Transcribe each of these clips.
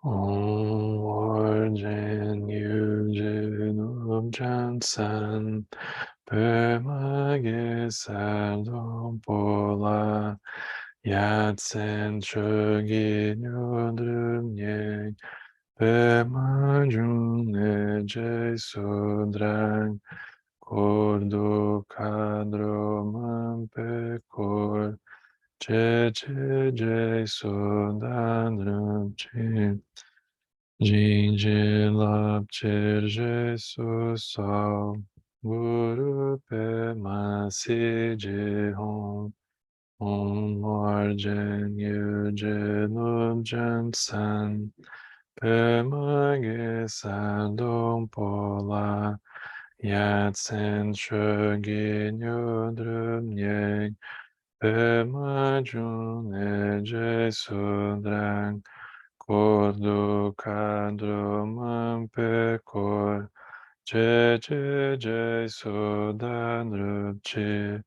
Origin Yujin Jansan Pemage Saldom Pola Yatsen Shogi Nyodrum Yang Pemajun Eje Sudrang Kordo Kadro Mampekor Che Che Je Sudan Chin Jinji Lab Chirje Susao Guru Pe Masi Je Hong Om Arjen Yuje Lub Jan San Pe Mage Sandong Pola Yat Sen Shogi Nyodrum Yang Pe Majun Eje Sudrang Kordo Kadro Mampekor Je Je Je Sodan Rupchi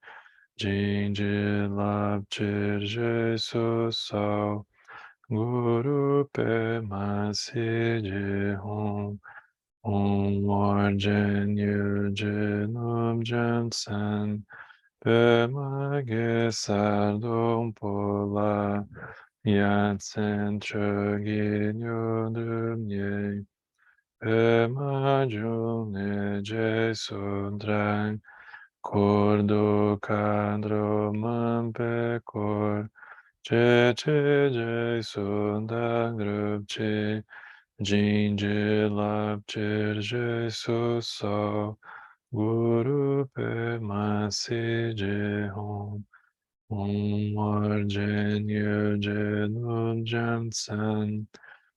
Jinji Lab Chirje Susao Guru Pe Masi Je Hong Om Arjen Yuje Nub Jansan Pe Mage Sardom Pola Yatsen Chogi Nyodrum Ye Pe Majun Eje Sudrang Kordo Kadro Mampe Kor Che Che Je Sundang Rupchi Jinji Lab Chirje Suso Guru Pe Masi Je Hong Om Arjen Yuje Nub Jansan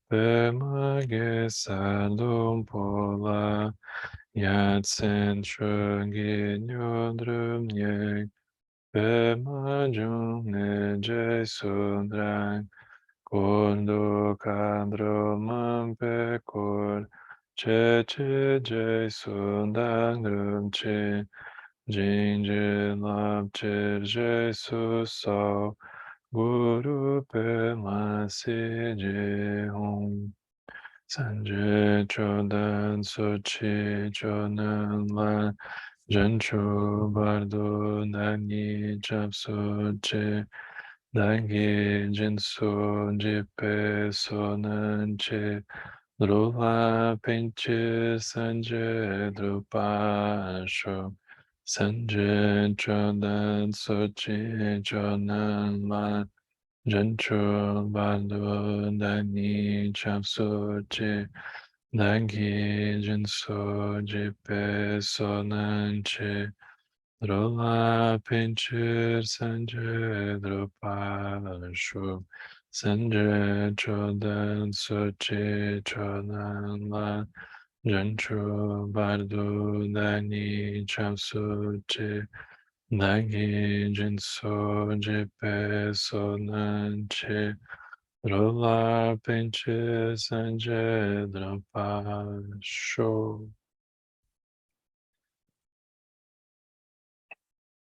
Pe Mage Saldom Pola Yatsen Shogi Nyodrum Ye Pe Majun Eje Sudrang Kordo Kadro Mampe Kor Che Che Je Sundang Rupchi Jinji Lab Chirje Suso Guru Pe Masi Je Hong Sanje Chodan Sochi Chonan Lan Jancho Bardo Nani Chapsoche Dangi Jinso Jipe Sonanche Drula Pinche Sanje Drupasho Sanje Chodan Sochi Chonan Lan Jancho Bardo Dani Chapsoche Dangi Jinso Jipe Sonanche Drola Pinchir Sanje Drupashu Sanje Chodan Sochi Chodan La Jancho Bardo Dani Chapsuchi Nagi Jinso Jipe Sonanche Drola Pinchir Sanje Drupashu.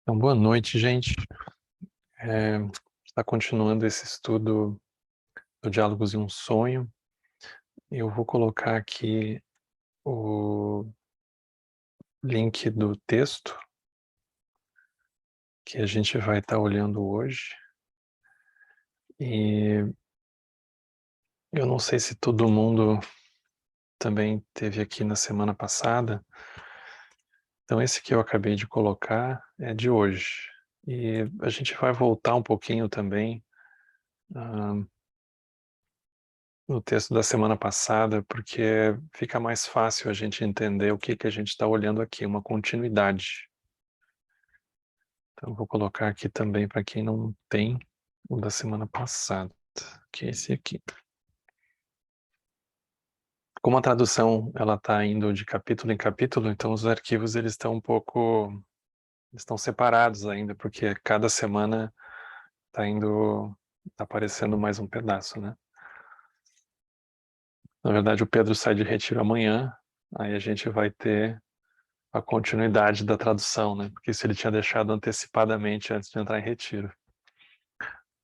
Então, boa noite, gente. Está continuando esse estudo do Diálogos em um Sonho. Eu vou colocar aqui o link do texto que a gente vai estar olhando hoje. E eu não sei se todo mundo também teve aqui na semana passada. Então esse que eu acabei de colocar é de hoje. E a gente vai voltar um pouquinho também no texto da semana passada, porque fica mais fácil a gente entender o que a gente está olhando aqui, uma continuidade. Então, vou colocar aqui também para quem não tem o da semana passada, que é esse aqui. Como a tradução ela está indo de capítulo em capítulo, então os arquivos eles estão um pouco, estão separados ainda, porque cada semana está aparecendo mais um pedaço, né? Na verdade, o Pedro sai de retiro amanhã, aí a gente vai ter a continuidade da tradução, né? Porque isso ele tinha deixado antecipadamente antes de entrar em retiro.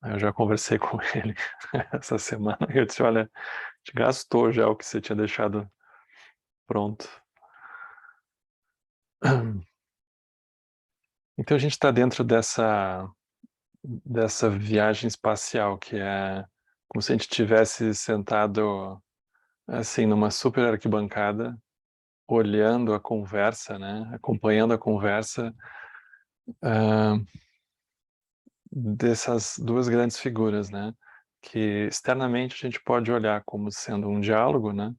Eu já conversei com ele essa semana e eu disse: "Olha, a gente gastou já o que você tinha deixado pronto". Então a gente está dentro dessa viagem espacial, que é como se a gente tivesse sentado, assim, numa super arquibancada, olhando a conversa, né, acompanhando a conversa, hã, dessas 2 grandes figuras, né, que externamente a gente pode olhar como sendo um diálogo, né,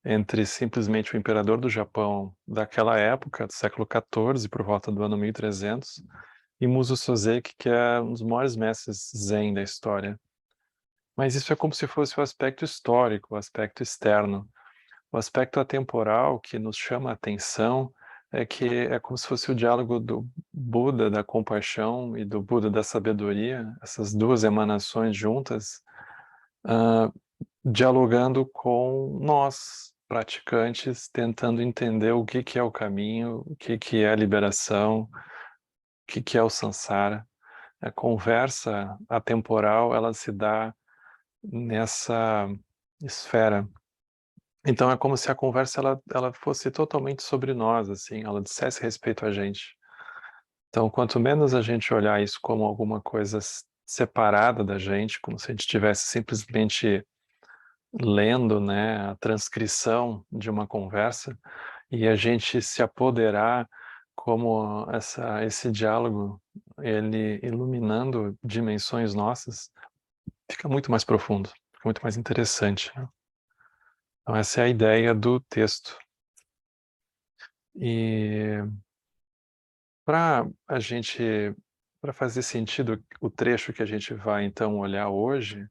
entre simplesmente o imperador do Japão daquela época, do século XIV, por volta do ano 1300, e Muso Soseki, que é um dos maiores mestres zen da história. Mas isso é como se fosse o aspecto histórico, o aspecto externo. O aspecto atemporal que nos chama a atenção é que é como se fosse o diálogo do Buda da compaixão e do Buda da sabedoria, essas 2 emanações juntas, hã, dialogando com nós, praticantes, tentando entender o que que é o caminho, o que que é a liberação, o que que é o samsara. A conversa atemporal, ela se dá nessa esfera. Então é como se a conversa ela fosse totalmente sobre nós, assim, ela dissesse respeito a gente. Então quanto menos a gente olhar isso como alguma coisa separada da gente, como se a gente estivesse simplesmente lendo, né, a transcrição de uma conversa, e a gente se apoderar como esse diálogo, ele iluminando dimensões nossas, fica muito mais profundo, fica muito mais interessante, né. Então essa é a ideia do texto. E para a gente para fazer sentido o trecho que a gente vai então olhar hoje,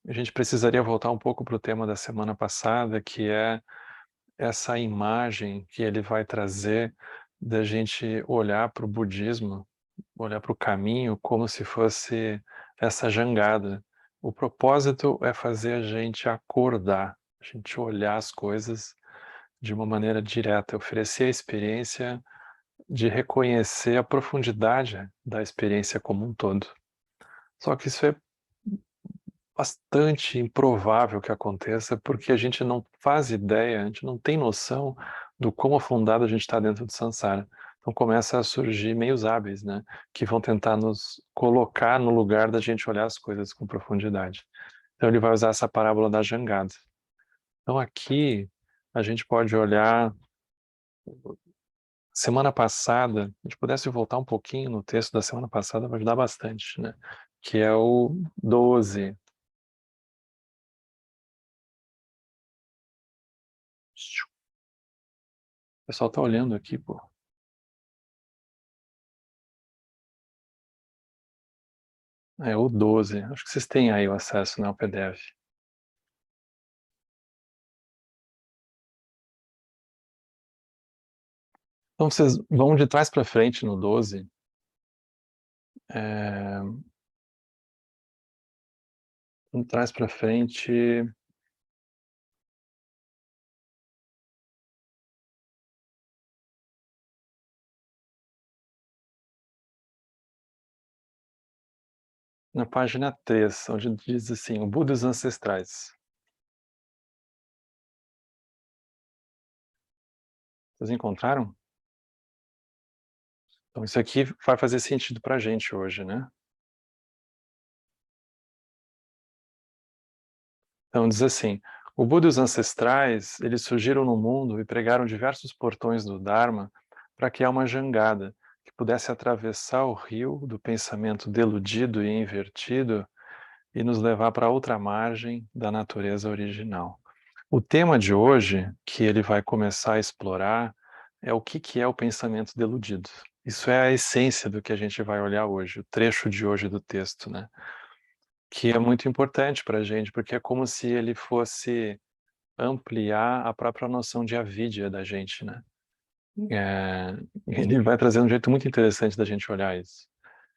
a gente precisaria voltar um pouco para o tema da semana passada, que é essa imagem que ele vai trazer da gente olhar para o budismo, olhar para o caminho como se fosse essa jangada. O propósito é fazer a gente acordar, a gente olhar as coisas de uma maneira direta, oferecer a experiência de reconhecer a profundidade da experiência como um todo. Só que isso é bastante improvável que aconteça, porque a gente não faz ideia, a gente não tem noção do quão afundado a gente está dentro do samsara. Então começa a surgir meios hábeis, né, que vão tentar nos colocar no lugar da gente olhar as coisas com profundidade. Então ele vai usar essa parábola da jangada. Então aqui a gente pode olhar semana passada, se a gente pudesse voltar um pouquinho no texto da semana passada, vai ajudar bastante, né, que é o 12. O pessoal tá olhando aqui, pô. É o 12. Acho que vocês têm aí o acesso, né, ao PDF. Então vocês vão de trás para frente no 12, de trás para frente, na página 3, onde diz assim: "O Buda e os ancestrais". Vocês encontraram? Então isso aqui vai fazer sentido pra gente hoje, né. Então diz assim: "O Buda e os ancestrais, eles surgiram no mundo e pregaram diversos portões do Dharma para criar uma jangada que pudesse atravessar o rio do pensamento deludido e invertido e nos levar para outra margem da natureza original". O tema de hoje, que ele vai começar a explorar, é o que que é o pensamento deludido. Isso é a essência do que a gente vai olhar hoje, o trecho de hoje do texto, né? Que é muito importante para a gente, porque é como se ele fosse ampliar a própria noção de avidya da gente, né? Eh, ele vai trazer um jeito muito interessante da gente olhar isso.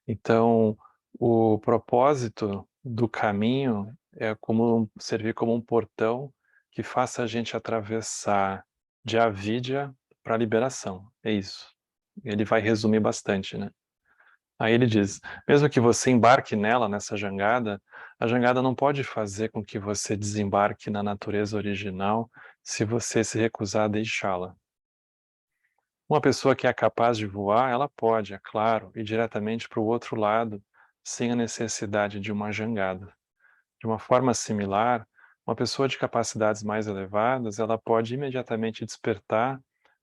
Então, o propósito do caminho é como servir como um portão que faça a gente atravessar de avidya para a liberação, é isso. Ele vai resumir bastante, né. Aí ele diz, mesmo que você embarque nela, nessa jangada, a jangada não pode fazer com que você desembarque na natureza original se você se recusar a deixá-la. Uma pessoa que é capaz de voar, ela pode, é claro, ir diretamente para o outro lado, sem a necessidade de uma jangada. De uma forma similar, uma pessoa de capacidades mais elevadas, ela pode imediatamente despertar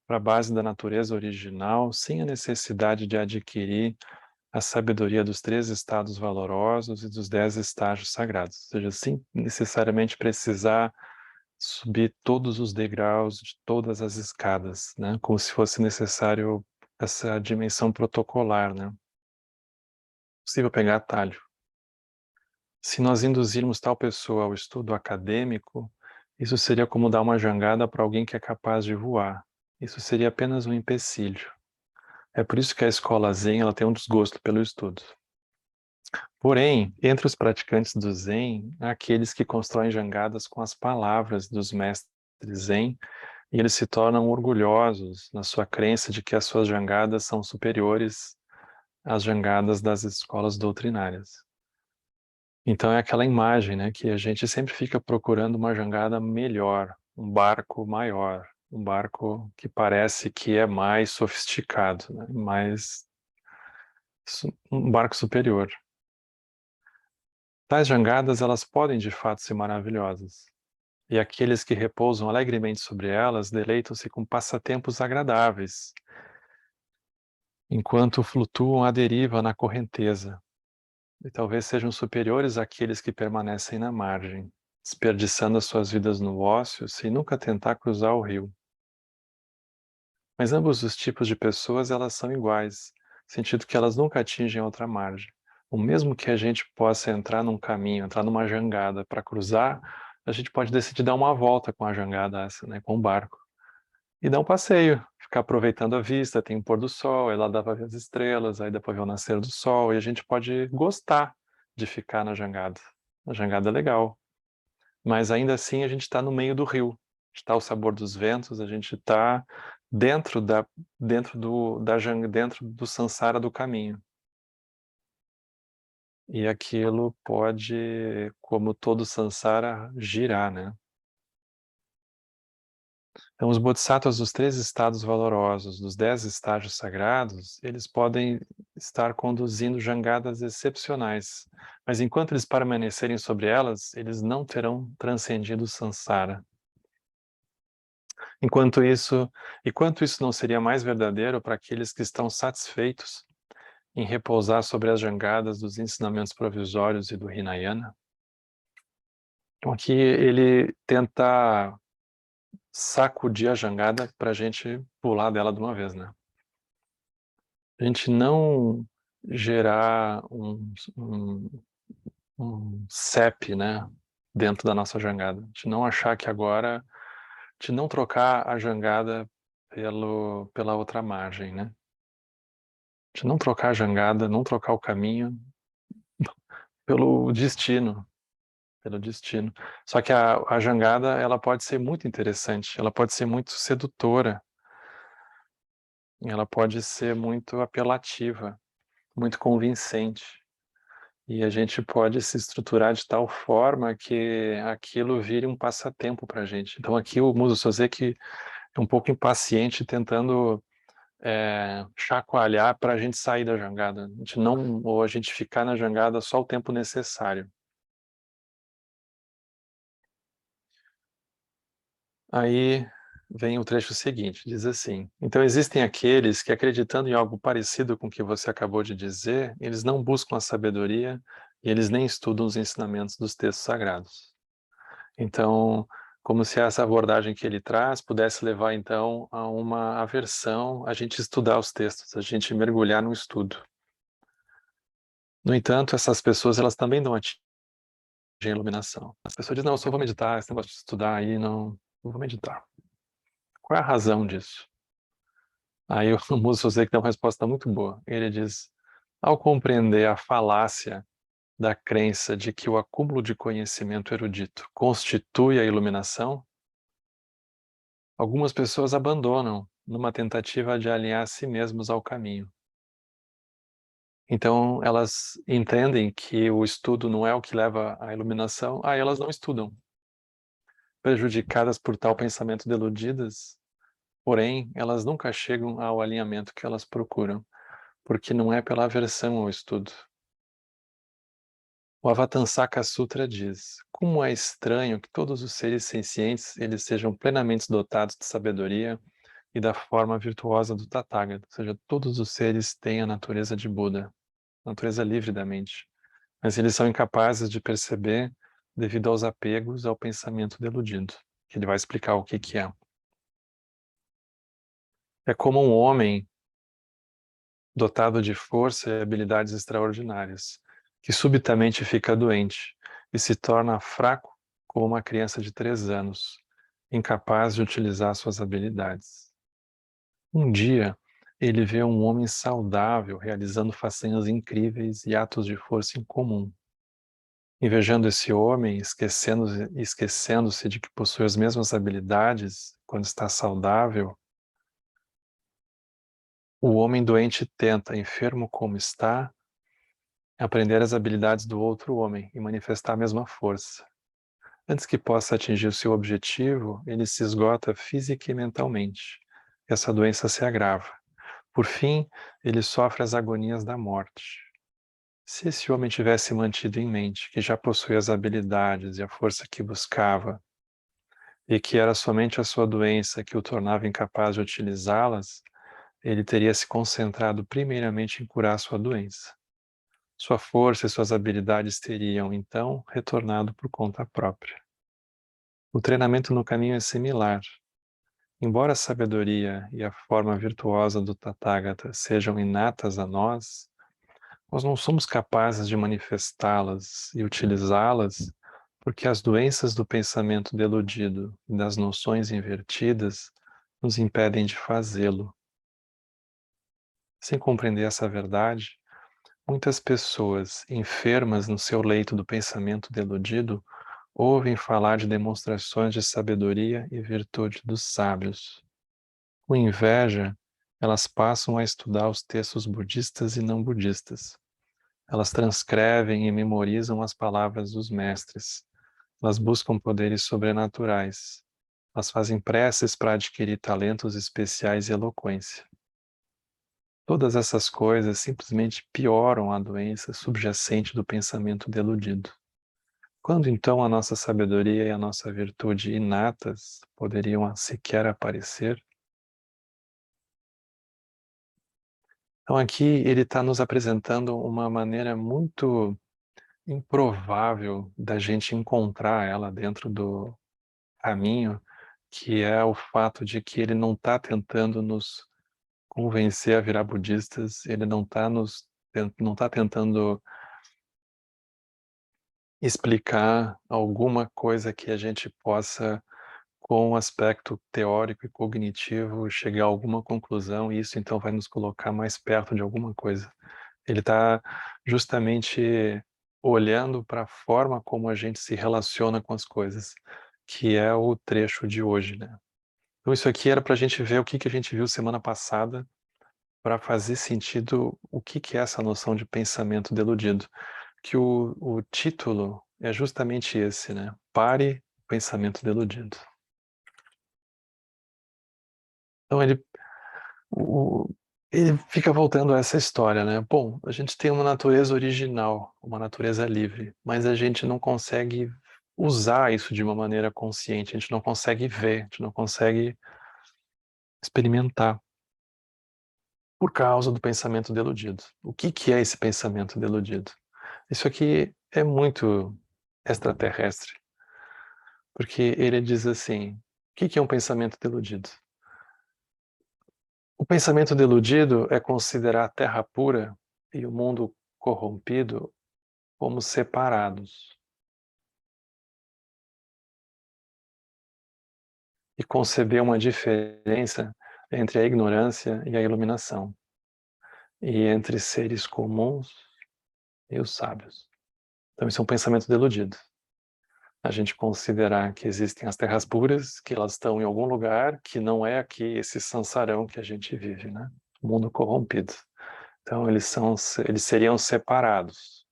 para a base da natureza original, sem a necessidade de adquirir a sabedoria dos 3 estados valorosos e dos 10 estágios sagrados, ou seja, sem necessariamente precisar subir todos os degraus de todas as escadas, né, como se fosse necessário essa dimensão protocolar, né. Possível pegar atalho. Se nós induzirmos tal pessoa ao estudo acadêmico, isso seria como dar uma jangada para alguém que é capaz de voar. Isso seria apenas um empecilho. É por isso que a escola Zen ela tem um desgosto pelo estudo. Porém, entre os praticantes do Zen, há aqueles que constroem jangadas com as palavras dos mestres Zen e eles se tornam orgulhosos na sua crença de que as suas jangadas são superiores às jangadas das escolas doutrinárias. Então é aquela imagem, né, que a gente sempre fica procurando uma jangada melhor, um barco maior, um barco que parece que é mais sofisticado, né, um barco superior. Tais jangadas, elas podem de fato ser maravilhosas, e aqueles que repousam alegremente sobre elas deleitam-se com passatempos agradáveis, enquanto flutuam à deriva na correnteza, e talvez sejam superiores àqueles que permanecem na margem, desperdiçando as suas vidas no ócio sem nunca tentar cruzar o rio. Mas ambos os tipos de pessoas, elas são iguais, no sentido que elas nunca atingem a outra margem. O mesmo que a gente possa entrar num caminho, entrar numa jangada para cruzar, a gente pode decidir dar uma volta com a jangada essa, né, com o barco. E dar um passeio, ficar aproveitando a vista, tem o pôr do sol, aí lá dá para ver as estrelas, aí dá para ver o nascer do sol, e a gente pode gostar de ficar na jangada. A jangada é legal, mas ainda assim a gente está no meio do rio, está o sabor dos ventos, a gente está dentro dentro do samsara do caminho. E aquilo pode, como todo samsara, girar, né. Então os bodhisattvas dos 3 estados valorosos, dos 10 estágios sagrados, eles podem estar conduzindo jangadas excepcionais, mas enquanto eles permanecerem sobre elas, eles não terão transcendido o samsara. Enquanto isso não seria mais verdadeiro para aqueles que estão satisfeitos em repousar sobre as jangadas dos ensinamentos provisórios e do Hinayana? Então aqui ele tenta sacudir a jangada para a gente pular dela de uma vez, né? A gente não gerar um CEP, né, dentro da nossa jangada. A gente não achar que agora, a gente não trocar a jangada pela outra margem, né? A gente não trocar a jangada, não trocar o caminho pelo destino, pelo destino. Só que a jangada, ela pode ser muito interessante, ela pode ser muito sedutora, ela pode ser muito apelativa, muito convincente. E a gente pode se estruturar de tal forma que aquilo vire um passatempo para a gente. Então aqui o Muso Soseki é um pouco impaciente tentando chacoalhar para a gente sair da jangada. A gente não, ou a gente ficar na jangada só o tempo necessário. Aí vem o trecho seguinte, diz assim: então existem aqueles que, acreditando em algo parecido com o que você acabou de dizer, eles não buscam a sabedoria e eles nem estudam os ensinamentos dos textos sagrados. Então, como se essa abordagem que ele traz pudesse levar então a uma aversão a gente estudar os textos, a gente mergulhar no estudo. No entanto, essas pessoas elas também não atingem a iluminação. As pessoas dizem, não, eu só vou meditar, esse negócio de estudar aí, não vou meditar. Qual é a razão disso? Aí o Musso Soseki dá uma resposta muito boa. Ele diz, ao compreender a falácia da crença de que o acúmulo de conhecimento erudito constitui a iluminação, algumas pessoas abandonam numa tentativa de alinhar a si mesmos ao caminho. Então, elas entendem que o estudo não é o que leva à iluminação, aí elas não estudam. Prejudicadas por tal pensamento deludidas, porém, elas nunca chegam ao alinhamento que elas procuram, porque não é pela aversão ao estudo. O Avatamsaka Sutra diz: como é estranho que todos os seres sencientes eles sejam plenamente dotados de sabedoria e da forma virtuosa do Tathagata, ou seja, todos os seres têm a natureza de Buda, natureza livre da mente, mas eles são incapazes de perceber devido aos apegos ao pensamento deludido, que ele vai explicar o que é. É como um homem dotado de força e habilidades extraordinárias, que subitamente fica doente e se torna fraco como uma criança de 3 anos, incapaz de utilizar suas habilidades. Um dia, ele vê um homem saudável realizando façanhas incríveis e atos de força incomum. Invejando esse homem, esquecendo-se de que possui as mesmas habilidades quando está saudável, o homem doente tenta, enfermo como está, aprender as habilidades do outro homem e manifestar a mesma força. Antes que possa atingir o seu objetivo, ele se esgota física e mentalmente. Essa doença se agrava. Por fim, ele sofre as agonias da morte. Se esse homem tivesse mantido em mente que já possuía as habilidades e a força que buscava, e que era somente a sua doença que o tornava incapaz de utilizá-las, ele teria se concentrado primeiramente em curar sua doença. Sua força e suas habilidades teriam, então, retornado por conta própria. O treinamento no caminho é similar. Embora a sabedoria e a forma virtuosa do Tathagata sejam inatas a nós, nós não somos capazes de manifestá-las e utilizá-las porque as doenças do pensamento deludido e das noções invertidas nos impedem de fazê-lo. Sem compreender essa verdade, muitas pessoas enfermas no seu leito do pensamento deludido ouvem falar de demonstrações de sabedoria e virtude dos sábios. Com inveja, elas passam a estudar os textos budistas e não budistas. Elas transcrevem e memorizam as palavras dos mestres. Elas buscam poderes sobrenaturais. Elas fazem preces para adquirir talentos especiais e eloquência. Todas essas coisas simplesmente pioram a doença subjacente do pensamento deludido. Quando então a nossa sabedoria e a nossa virtude inatas poderiam sequer aparecer? Então aqui ele está nos apresentando uma maneira muito improvável da gente encontrar ela dentro do caminho, que é o fato de que ele não está tentando nos convencer a virar budistas, ele não está tentando explicar alguma coisa que a gente possa, com o aspecto teórico e cognitivo, chegar a alguma conclusão, e isso então vai nos colocar mais perto de alguma coisa. Ele está justamente olhando para a forma como a gente se relaciona com as coisas, que é o trecho de hoje, né? Então isso aqui era para a gente ver o que a gente viu semana passada, para fazer sentido o que é essa noção de pensamento deludido. Que o título é justamente esse, né? Pare o pensamento deludido. Então o, ele fica voltando a essa história, né? Bom, a gente tem uma natureza original, uma natureza livre, mas a gente não consegue usar isso de uma maneira consciente, a gente não consegue ver, a gente não consegue experimentar por causa do pensamento deludido. O que é esse pensamento deludido? Isso aqui é muito extraterrestre, porque ele diz assim: o que é um pensamento deludido? O pensamento deludido é considerar a terra pura e o mundo corrompido como separados e conceber uma diferença entre a ignorância e a iluminação, e entre seres comuns e os sábios. Então, isso é um pensamento deludido. A gente considerar que existem as terras puras, que elas estão em algum lugar que não é aqui esse sansarão que a gente vive, né? O mundo corrompido. Então eles seriam separados.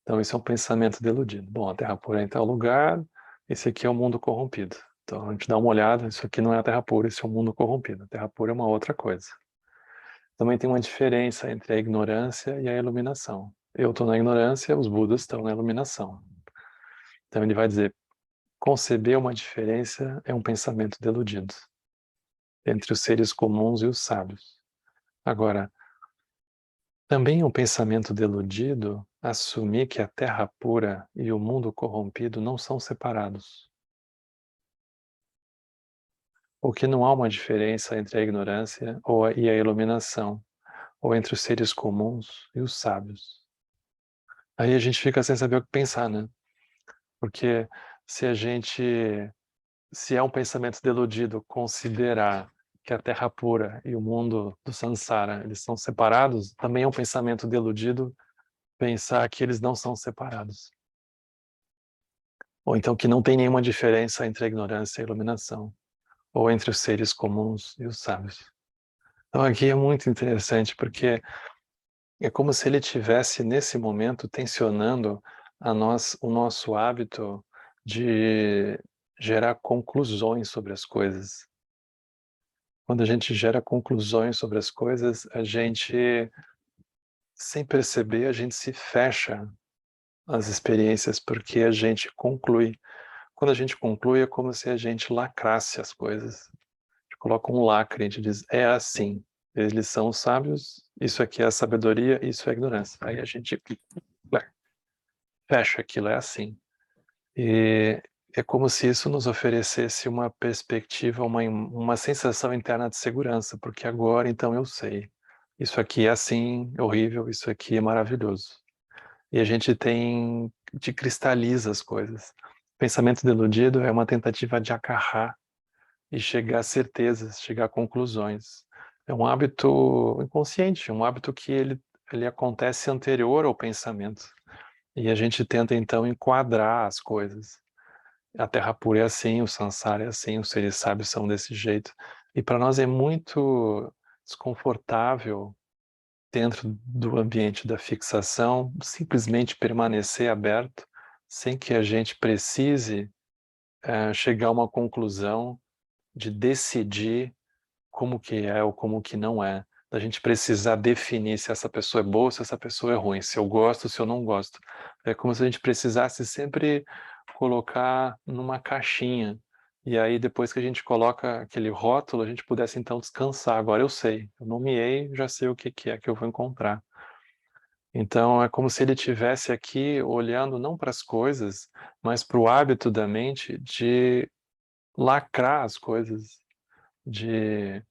Então isso é um pensamento deludido. Bom, a Terra pura é em tal lugar, esse aqui é o mundo corrompido. Então a gente dá uma olhada, isso aqui não é a Terra pura, esse é o mundo corrompido. A Terra pura é uma outra coisa. Também tem uma diferença entre a ignorância e a iluminação. Eu estou na ignorância, os Budas estão na iluminação. Então ele vai dizer, conceber uma diferença é um pensamento deludido entre os seres comuns e os sábios. Agora, também é um pensamento deludido assumir que a terra pura e o mundo corrompido não são separados. Ou que não há uma diferença entre a ignorância e a iluminação, ou entre os seres comuns e os sábios. Aí a gente fica sem saber o que pensar, né? Porque se é um pensamento deludido considerar que a terra pura e o mundo do samsara, eles são separados, também é um pensamento deludido pensar que eles não são separados. Ou então que não tem nenhuma diferença entre a ignorância e a iluminação, ou entre os seres comuns e os sábios. Então aqui é muito interessante, porque é como se ele tivesse nesse momento tensionando o nosso hábito de gerar conclusões sobre as coisas. Quando a gente gera conclusões sobre as coisas, a gente, sem perceber, a gente se fecha às experiências, porque a gente conclui. Quando a gente conclui, é como se a gente lacrasse as coisas. A gente coloca um lacre, a gente diz, é assim. Eles são sábios, isso aqui é a sabedoria, isso é a ignorância. Aí a gente fecha aquilo, é assim. E é como se isso nos oferecesse uma perspectiva, uma sensação interna de segurança, porque agora então eu sei. Isso aqui é assim, horrível, isso aqui é maravilhoso. E a gente cristaliza as coisas. Pensamento deludido é uma tentativa de acarrar e chegar a certezas, chegar a conclusões. É um hábito inconsciente, um hábito que ele acontece anterior ao pensamento. E a gente tenta então enquadrar as coisas. A terra pura é assim, o samsara é assim, os seres sábios são desse jeito. E para nós é muito desconfortável, dentro do ambiente da fixação, simplesmente permanecer aberto, sem que a gente precise chegar a uma conclusão de decidir como que é ou como que não é. Da gente precisar definir se essa pessoa é boa ou se essa pessoa é ruim, se eu gosto, se eu não gosto. É como se a gente precisasse sempre colocar numa caixinha. E aí, depois que a gente coloca aquele rótulo, a gente pudesse então descansar. Agora eu sei, eu nomeei, já sei o que é que eu vou encontrar. Então, é como se ele tivesse aqui olhando não para as coisas, mas para o hábito da mente de lacrar as coisas, de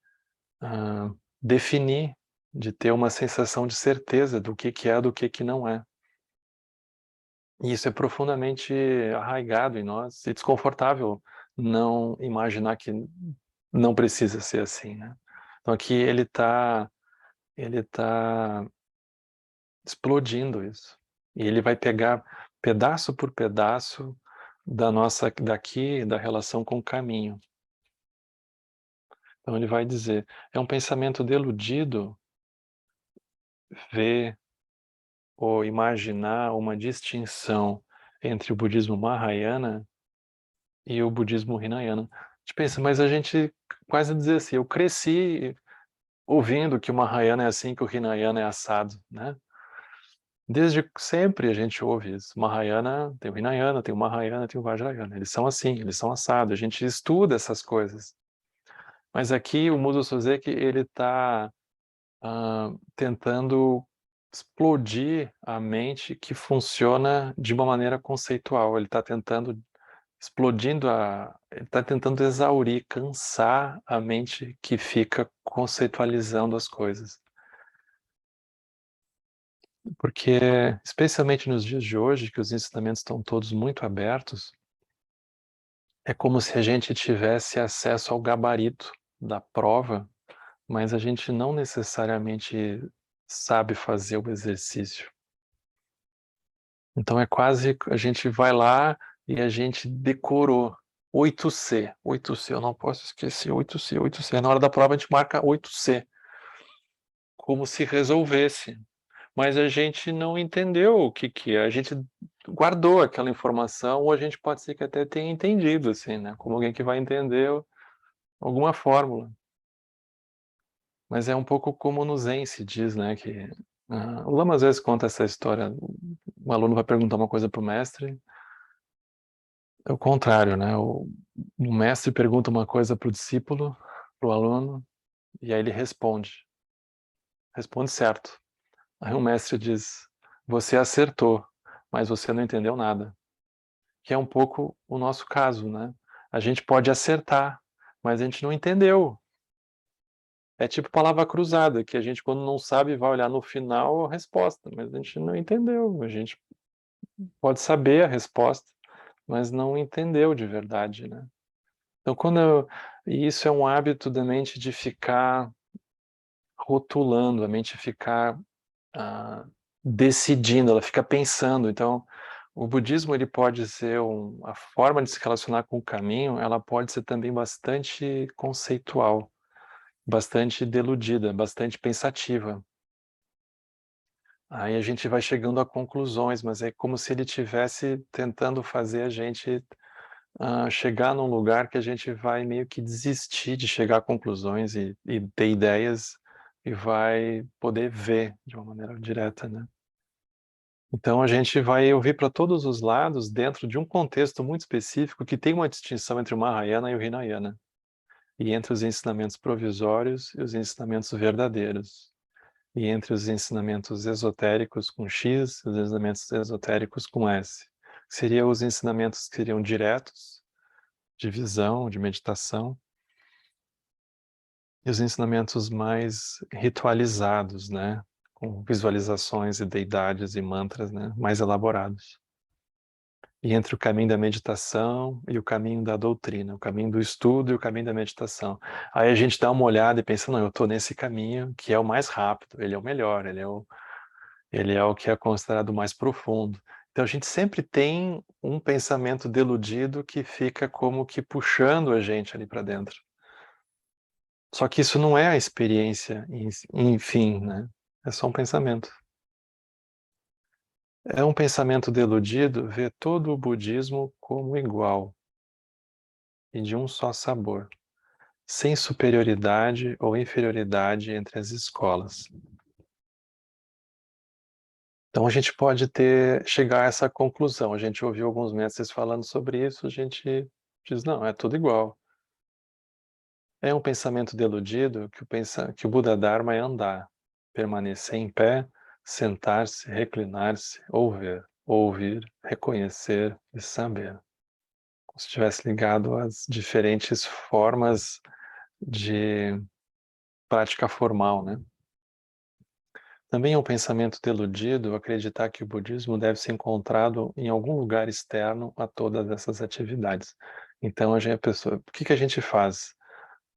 definir, de ter uma sensação de certeza do que é, do que não é. E isso é profundamente arraigado em nós e desconfortável não imaginar que não precisa ser assim, né? Então aqui ele tá explodindo isso. E ele vai pegar pedaço por pedaço da relação com o caminho. Então ele vai dizer, é um pensamento deludido ver ou imaginar uma distinção entre o budismo Mahayana e o budismo Hinayana. A gente pensa, mas a gente quase dizer assim, eu cresci ouvindo que o Mahayana é assim, que o Hinayana é assado, né? Desde sempre a gente ouve isso. Mahayana, tem o Hinayana, tem o Mahayana, tem o Vajrayana. Eles são assim, eles são assados. A gente estuda essas coisas. Mas aqui o Mudo Sozeki, ele está tentando explodir a mente que funciona de uma maneira conceitual. Ele está tentando ele está tentando exaurir, cansar a mente que fica conceitualizando as coisas. Porque, especialmente nos dias de hoje, que os ensinamentos estão todos muito abertos, é como se a gente tivesse acesso ao gabarito da prova, mas a gente não necessariamente sabe fazer o exercício. Então é quase, a gente vai lá e a gente decorou 8C, 8C, eu não posso esquecer 8C, 8C. Na hora da prova a gente marca 8C. como se resolvesse. Mas a gente não entendeu o que que é, a gente guardou aquela informação, ou a gente pode ser que até tenha entendido, assim, né, como alguém que vai entender alguma fórmula. Mas é um pouco como no Zen se diz, né, que o Lama às vezes conta essa história, um aluno vai perguntar uma coisa para o mestre, é o contrário, né, o mestre pergunta uma coisa para o discípulo, para o aluno, e aí ele responde certo. Aí o mestre diz, você acertou, mas você não entendeu nada. Que é um pouco o nosso caso, né? A gente pode acertar, mas a gente não entendeu. É tipo palavra cruzada, que a gente, quando não sabe, vai olhar no final a resposta, mas a gente não entendeu. A gente pode saber a resposta, mas não entendeu de verdade, né? Então, e isso é um hábito da mente de ficar rotulando, a mente ficar ah, decidindo, ela fica pensando. Então, o budismo ele pode ser a forma de se relacionar com o caminho, ela pode ser também bastante conceitual, bastante deludida, bastante pensativa. Aí a gente vai chegando a conclusões, mas é como se ele tivesse tentando fazer a gente chegar num lugar que a gente vai meio que desistir de chegar a conclusões e ter ideias e vai poder ver de uma maneira direta, né? Então a gente vai ouvir para todos os lados dentro de um contexto muito específico que tem uma distinção entre o Mahayana e o Hinayana, e entre os ensinamentos provisórios e os ensinamentos verdadeiros, e entre os ensinamentos esotéricos com X e os ensinamentos esotéricos com S. Seriam os ensinamentos que seriam diretos, de visão, de meditação, e os ensinamentos mais ritualizados, né? Com visualizações e deidades e mantras, né? Mais elaborados. E entre o caminho da meditação e o caminho da doutrina, o caminho do estudo e o caminho da meditação. Aí a gente dá uma olhada e pensa, não, eu estou nesse caminho que é o mais rápido, ele é o melhor, ele é o que é considerado mais profundo. Então a gente sempre tem um pensamento deludido que fica como que puxando a gente ali para dentro. Só que isso não é a experiência, enfim, né? É só um pensamento. É um pensamento deludido ver todo o budismo como igual e de um só sabor, sem superioridade ou inferioridade entre as escolas. Então a gente pode chegar a essa conclusão. A gente ouviu alguns mestres falando sobre isso, a gente diz, não, é tudo igual. É um pensamento deludido que o Buda Dharma é andar, permanecer em pé, sentar-se, reclinar-se, ouvir, reconhecer e saber. Como se estivesse ligado às diferentes formas de prática formal, né? Também é um pensamento deludido acreditar que o budismo deve ser encontrado em algum lugar externo a todas essas atividades. Então, a pessoa, o que que a gente faz?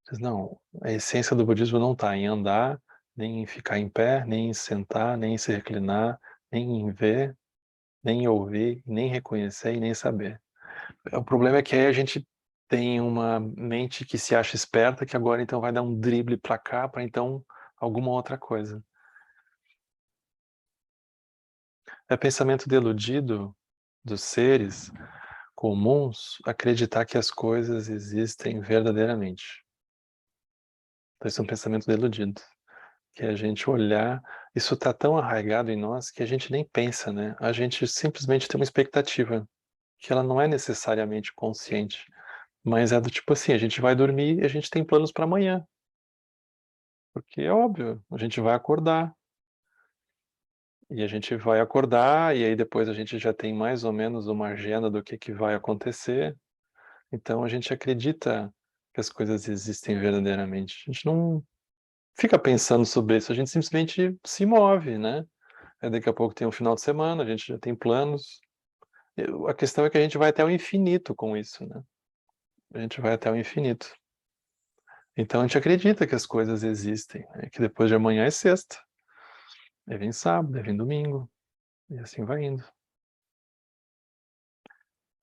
Diz, não, a essência do budismo não está em andar, nem em ficar em pé, nem em sentar, nem em se reclinar, nem em ver, nem em ouvir, nem reconhecer e nem saber. O problema é que aí a gente tem uma mente que se acha esperta, que agora então vai dar um drible para cá, para então alguma outra coisa. É pensamento deludido dos seres comuns acreditar que as coisas existem verdadeiramente. Então, esse é um pensamento deludido. Que a gente olhar, isso está tão arraigado em nós que a gente nem pensa, né? A gente simplesmente tem uma expectativa, que ela não é necessariamente consciente, mas é do tipo assim, a gente vai dormir e a gente tem planos para amanhã. Porque é óbvio, a gente vai acordar, e a gente vai acordar, e aí depois a gente já tem mais ou menos uma agenda do que vai acontecer. Então a gente acredita que as coisas existem verdadeiramente. A gente não fica pensando sobre isso, a gente simplesmente se move, né? Aí daqui a pouco tem um final de semana, a gente já tem planos. A questão é que a gente vai até o infinito com isso, né? A gente vai até o infinito. Então a gente acredita que as coisas existem, né? Que depois de amanhã é sexta, aí vem sábado, aí vem domingo, e assim vai indo.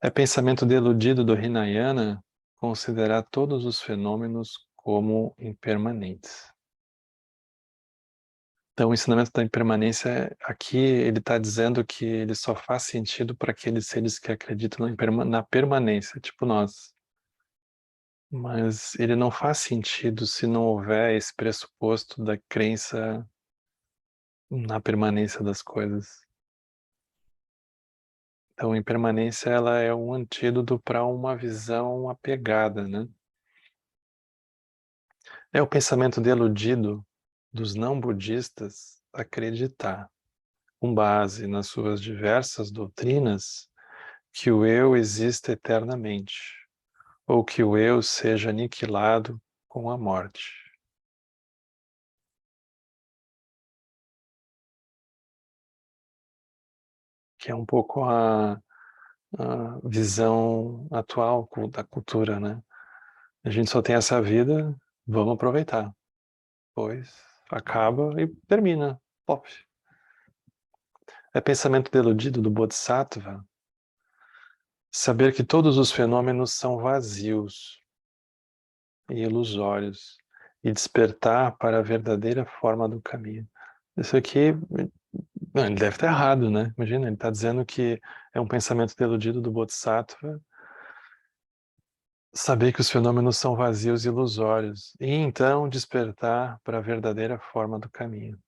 É pensamento deludido do Hinayana considerar todos os fenômenos como impermanentes. Então, o ensinamento da impermanência, aqui ele está dizendo que ele só faz sentido para aqueles seres que acreditam na permanência, tipo nós. Mas ele não faz sentido se não houver esse pressuposto da crença na permanência das coisas. Então, a impermanência ela é um antídoto para uma visão apegada, né? É o pensamento deludido dos não-budistas acreditar, com base nas suas diversas doutrinas, que o eu exista eternamente, ou que o eu seja aniquilado com a morte. Que é um pouco a visão atual da cultura, né? A gente só tem essa vida, vamos aproveitar. Pois acaba e termina. Pop. É pensamento deludido do Bodhisattva saber que todos os fenômenos são vazios e ilusórios e despertar para a verdadeira forma do caminho. Isso aqui, não, ele deve estar errado, né? Imagina, ele está dizendo que é um pensamento deludido do Bodhisattva saber que os fenômenos são vazios e ilusórios e então despertar para a verdadeira forma do caminho.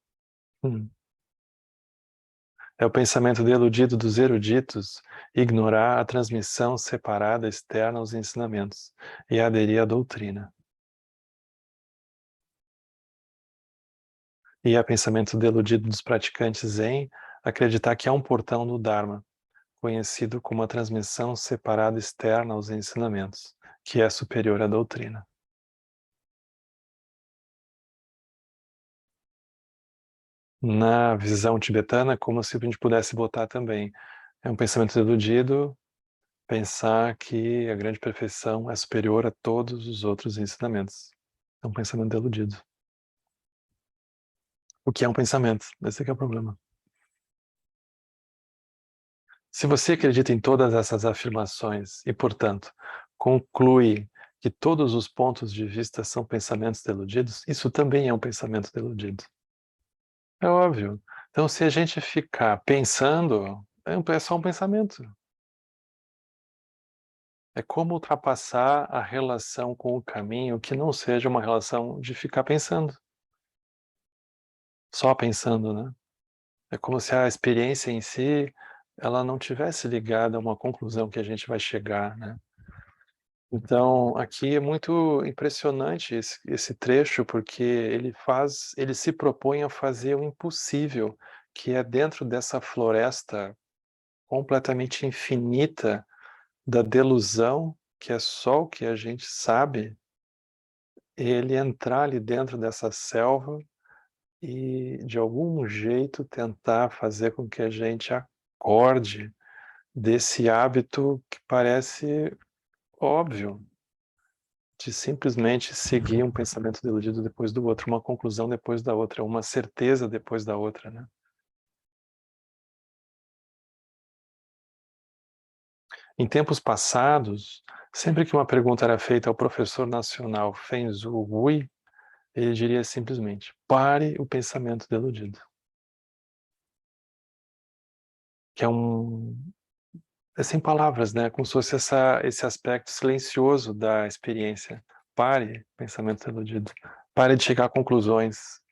É o pensamento deludido dos eruditos ignorar a transmissão separada externa aos ensinamentos e aderir à doutrina. E é pensamento deludido dos praticantes Zen acreditar que há um portão no Dharma, conhecido como a transmissão separada externa aos ensinamentos, que é superior à doutrina. Na visão tibetana, como se a gente pudesse botar também, é um pensamento deludido pensar que a grande perfeição é superior a todos os outros ensinamentos. É um pensamento deludido. O que é um pensamento? Esse é o problema. Se você acredita em todas essas afirmações e, portanto, conclui que todos os pontos de vista são pensamentos deludidos, isso também é um pensamento deludido. É óbvio. Então, se a gente ficar pensando, é só um pensamento. É como ultrapassar a relação com o caminho que não seja uma relação de ficar pensando. Só pensando, né? É como se a experiência em si, ela não tivesse ligada a uma conclusão que a gente vai chegar, né? Então, aqui é muito impressionante esse trecho, porque ele se propõe a fazer o impossível, que é dentro dessa floresta completamente infinita da delusão, que é só o que a gente sabe, ele entrar ali dentro dessa selva e, de algum jeito, tentar fazer com que a gente acorde desse hábito que parece óbvio, de simplesmente seguir um pensamento deludido depois do outro, uma conclusão depois da outra, uma certeza depois da outra, né? Em tempos passados, sempre que uma pergunta era feita ao professor nacional Fenzu Gui, ele diria simplesmente: pare o pensamento deludido. Que é sem palavras, né? Como se fosse esse aspecto silencioso da experiência. Pare, pensamento iludido. Pare de chegar a conclusões.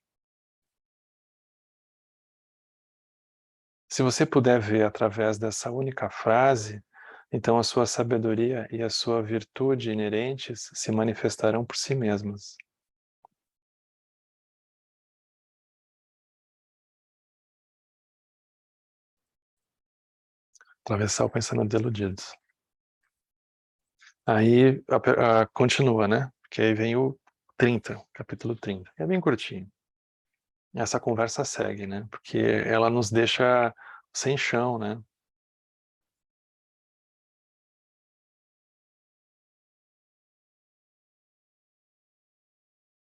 Se você puder ver através dessa única frase, então a sua sabedoria e a sua virtude inerentes se manifestarão por si mesmas. Atravessar o pensamento deludido. Aí continua, né? Porque aí vem o 30, capítulo 30. É bem curtinho. Essa conversa segue, né? Porque ela nos deixa sem chão, né?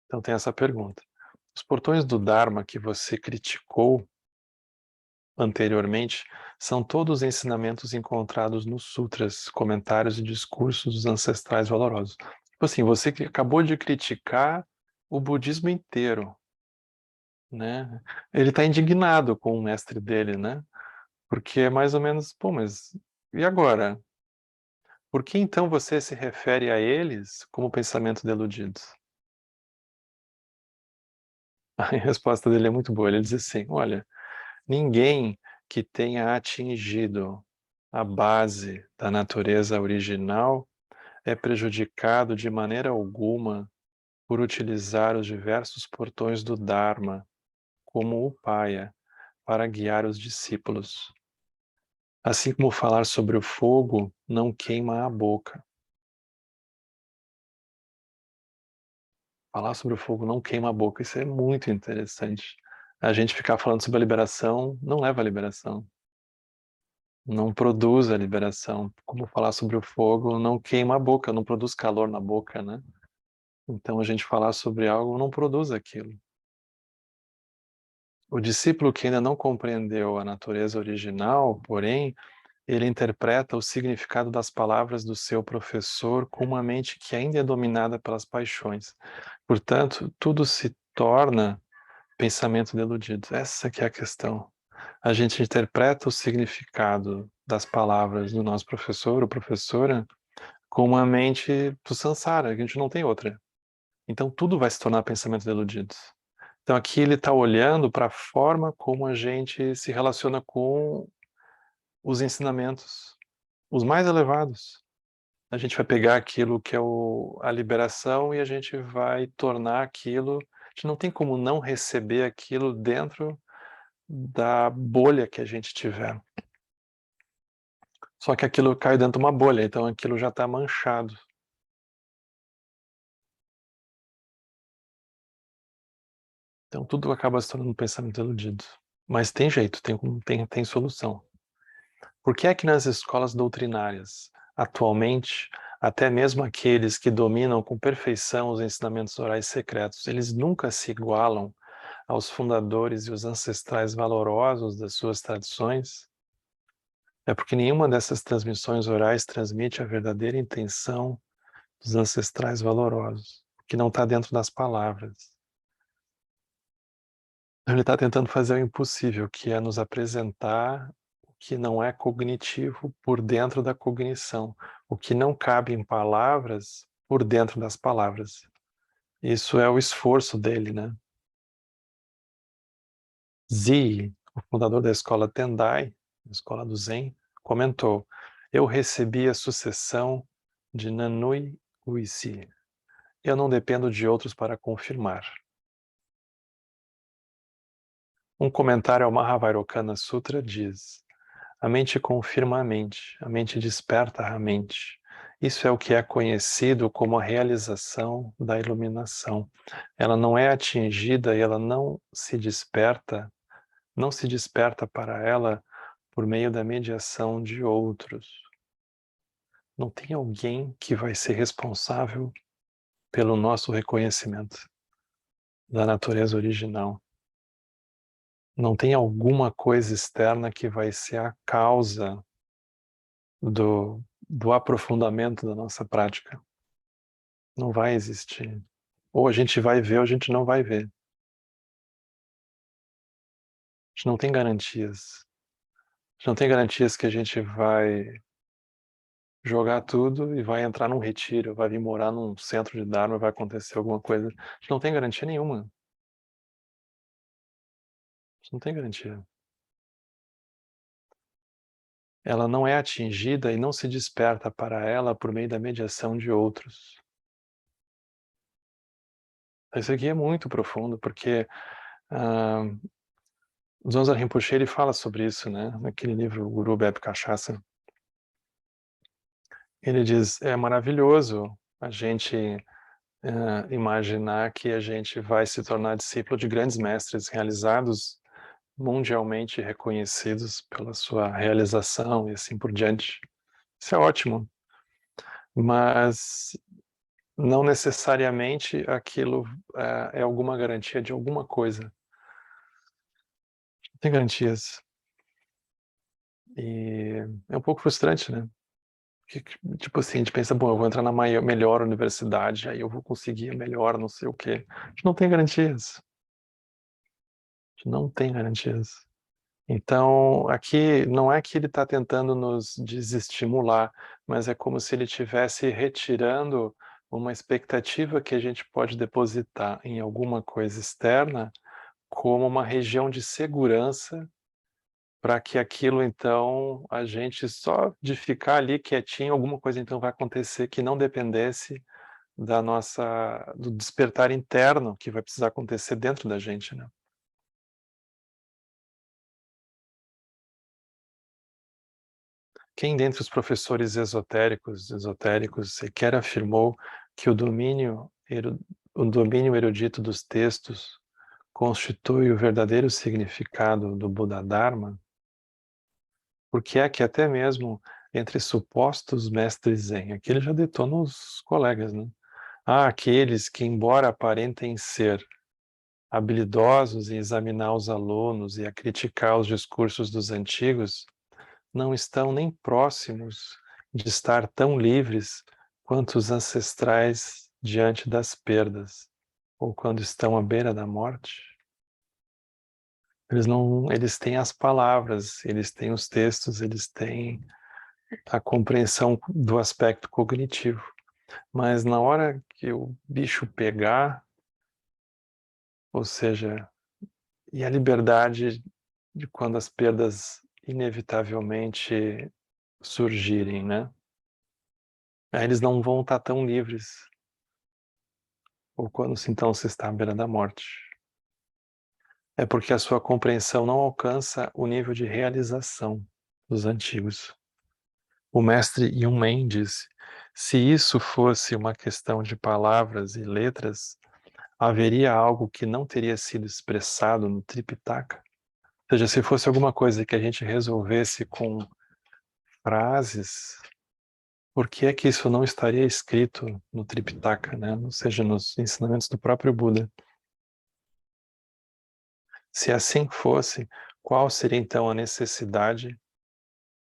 Então tem essa pergunta. Os portões do Dharma que você criticou anteriormente são todos ensinamentos encontrados nos sutras, comentários e discursos dos ancestrais valorosos. Tipo assim, você que acabou de criticar o budismo inteiro. né? Ele está indignado com o mestre dele, né? Porque é mais ou menos, pô, mas e agora? Por que então você se refere a eles como pensamento deludido? A resposta dele é muito boa. Ele diz assim: olha, ninguém que tenha atingido a base da natureza original é prejudicado de maneira alguma por utilizar os diversos portões do Dharma, como o Upaya, para guiar os discípulos. Assim como falar sobre o fogo não queima a boca. Falar sobre o fogo não queima a boca, isso é muito interessante. A gente ficar falando sobre a liberação não leva à liberação. Não produz a liberação. Como falar sobre o fogo não queima a boca, não produz calor na boca, né? Então a gente falar sobre algo não produz aquilo. O discípulo que ainda não compreendeu a natureza original, porém, ele interpreta o significado das palavras do seu professor com uma mente que ainda é dominada pelas paixões. Portanto, tudo se torna pensamento deludido. Essa que é a questão. A gente interpreta o significado das palavras do nosso professor ou professora com uma mente do samsara, que a gente não tem outra. Então tudo vai se tornar pensamento deludido. Então aqui ele está olhando para a forma como a gente se relaciona com os ensinamentos, os mais elevados. A gente vai pegar aquilo que é a liberação e a gente vai tornar aquilo. A gente não tem como não receber aquilo dentro da bolha que a gente tiver. Só que aquilo cai dentro de uma bolha, então aquilo já está manchado. Então tudo acaba se tornando um pensamento iludido. Mas tem jeito, tem solução. Por que é que nas escolas doutrinárias, atualmente, até mesmo aqueles que dominam com perfeição os ensinamentos orais secretos, eles nunca se igualam aos fundadores e os ancestrais valorosos das suas tradições? É porque nenhuma dessas transmissões orais transmite a verdadeira intenção dos ancestrais valorosos, que não está dentro das palavras. Ele está tentando fazer o impossível, que é nos apresentar o que não é cognitivo por dentro da cognição, o que não cabe em palavras por dentro das palavras. Isso é o esforço dele, né? Zi, o fundador da escola Tendai, a escola do Zen, comentou: eu recebi a sucessão de Nanui Uisi. Eu não dependo de outros para confirmar. Um comentário ao Mahavairokana Sutra diz: a mente confirma a mente desperta a mente. Isso é o que é conhecido como a realização da iluminação. Ela não é atingida e ela não se desperta para ela por meio da mediação de outros. Não tem alguém que vai ser responsável pelo nosso reconhecimento da natureza original. Não tem alguma coisa externa que vai ser a causa do aprofundamento da nossa prática. Não vai existir. Ou a gente vai ver ou a gente não vai ver. A gente não tem garantias. A gente não tem garantias que a gente vai jogar tudo e vai entrar num retiro, vai vir morar num centro de Dharma, vai acontecer alguma coisa. A gente não tem garantia nenhuma. A gente não tem garantia. Ela não é atingida e não se desperta para ela por meio da mediação de outros. Isso aqui é muito profundo, porque o Zonza Rinpoche ele fala sobre isso, né? Naquele livro, o Guru Bebe Cachaça. Ele diz, é maravilhoso a gente imaginar que a gente vai se tornar discípulo de grandes mestres realizados, mundialmente reconhecidos pela sua realização e assim por diante. Isso é ótimo, mas não necessariamente aquilo é alguma garantia de alguma coisa. Não tem garantias. E é um pouco frustrante, né? Que, tipo assim, a gente pensa, bom, eu vou entrar na melhor universidade, aí eu vou conseguir a melhor não sei o quê. A gente não tem garantias. Não tem garantias. Então, aqui não é que ele está tentando nos desestimular, mas é como se ele estivesse retirando uma expectativa que a gente pode depositar em alguma coisa externa como uma região de segurança para que aquilo, então, a gente só de ficar ali quietinho, alguma coisa então vai acontecer que não dependesse do despertar interno que vai precisar acontecer dentro da gente, né? Quem dentre os professores esotéricos sequer afirmou que o domínio erudito dos textos constitui o verdadeiro significado do Buda Dharma? Porque é que até mesmo entre supostos mestres Zen, aqui ele já detona os colegas, né? Há aqueles que, embora aparentem ser habilidosos em examinar os alunos e a criticar os discursos dos antigos, não estão nem próximos de estar tão livres quanto os ancestrais diante das perdas, ou quando estão à beira da morte. Eles têm as palavras, eles têm os textos, eles têm a compreensão do aspecto cognitivo. Mas na hora que o bicho pegar, ou seja, e a liberdade de quando as perdas inevitavelmente surgirem, né? Aí eles não vão estar tão livres, ou quando então se está à beira da morte. É porque a sua compreensão não alcança o nível de realização dos antigos. O mestre Yun Men disse: se isso fosse uma questão de palavras e letras, haveria algo que não teria sido expressado no Tripitaka? Ou seja, se fosse alguma coisa que a gente resolvesse com frases, por que é que isso não estaria escrito no Tripitaka, né? Ou seja, nos ensinamentos do próprio Buda? Se assim fosse, qual seria então a necessidade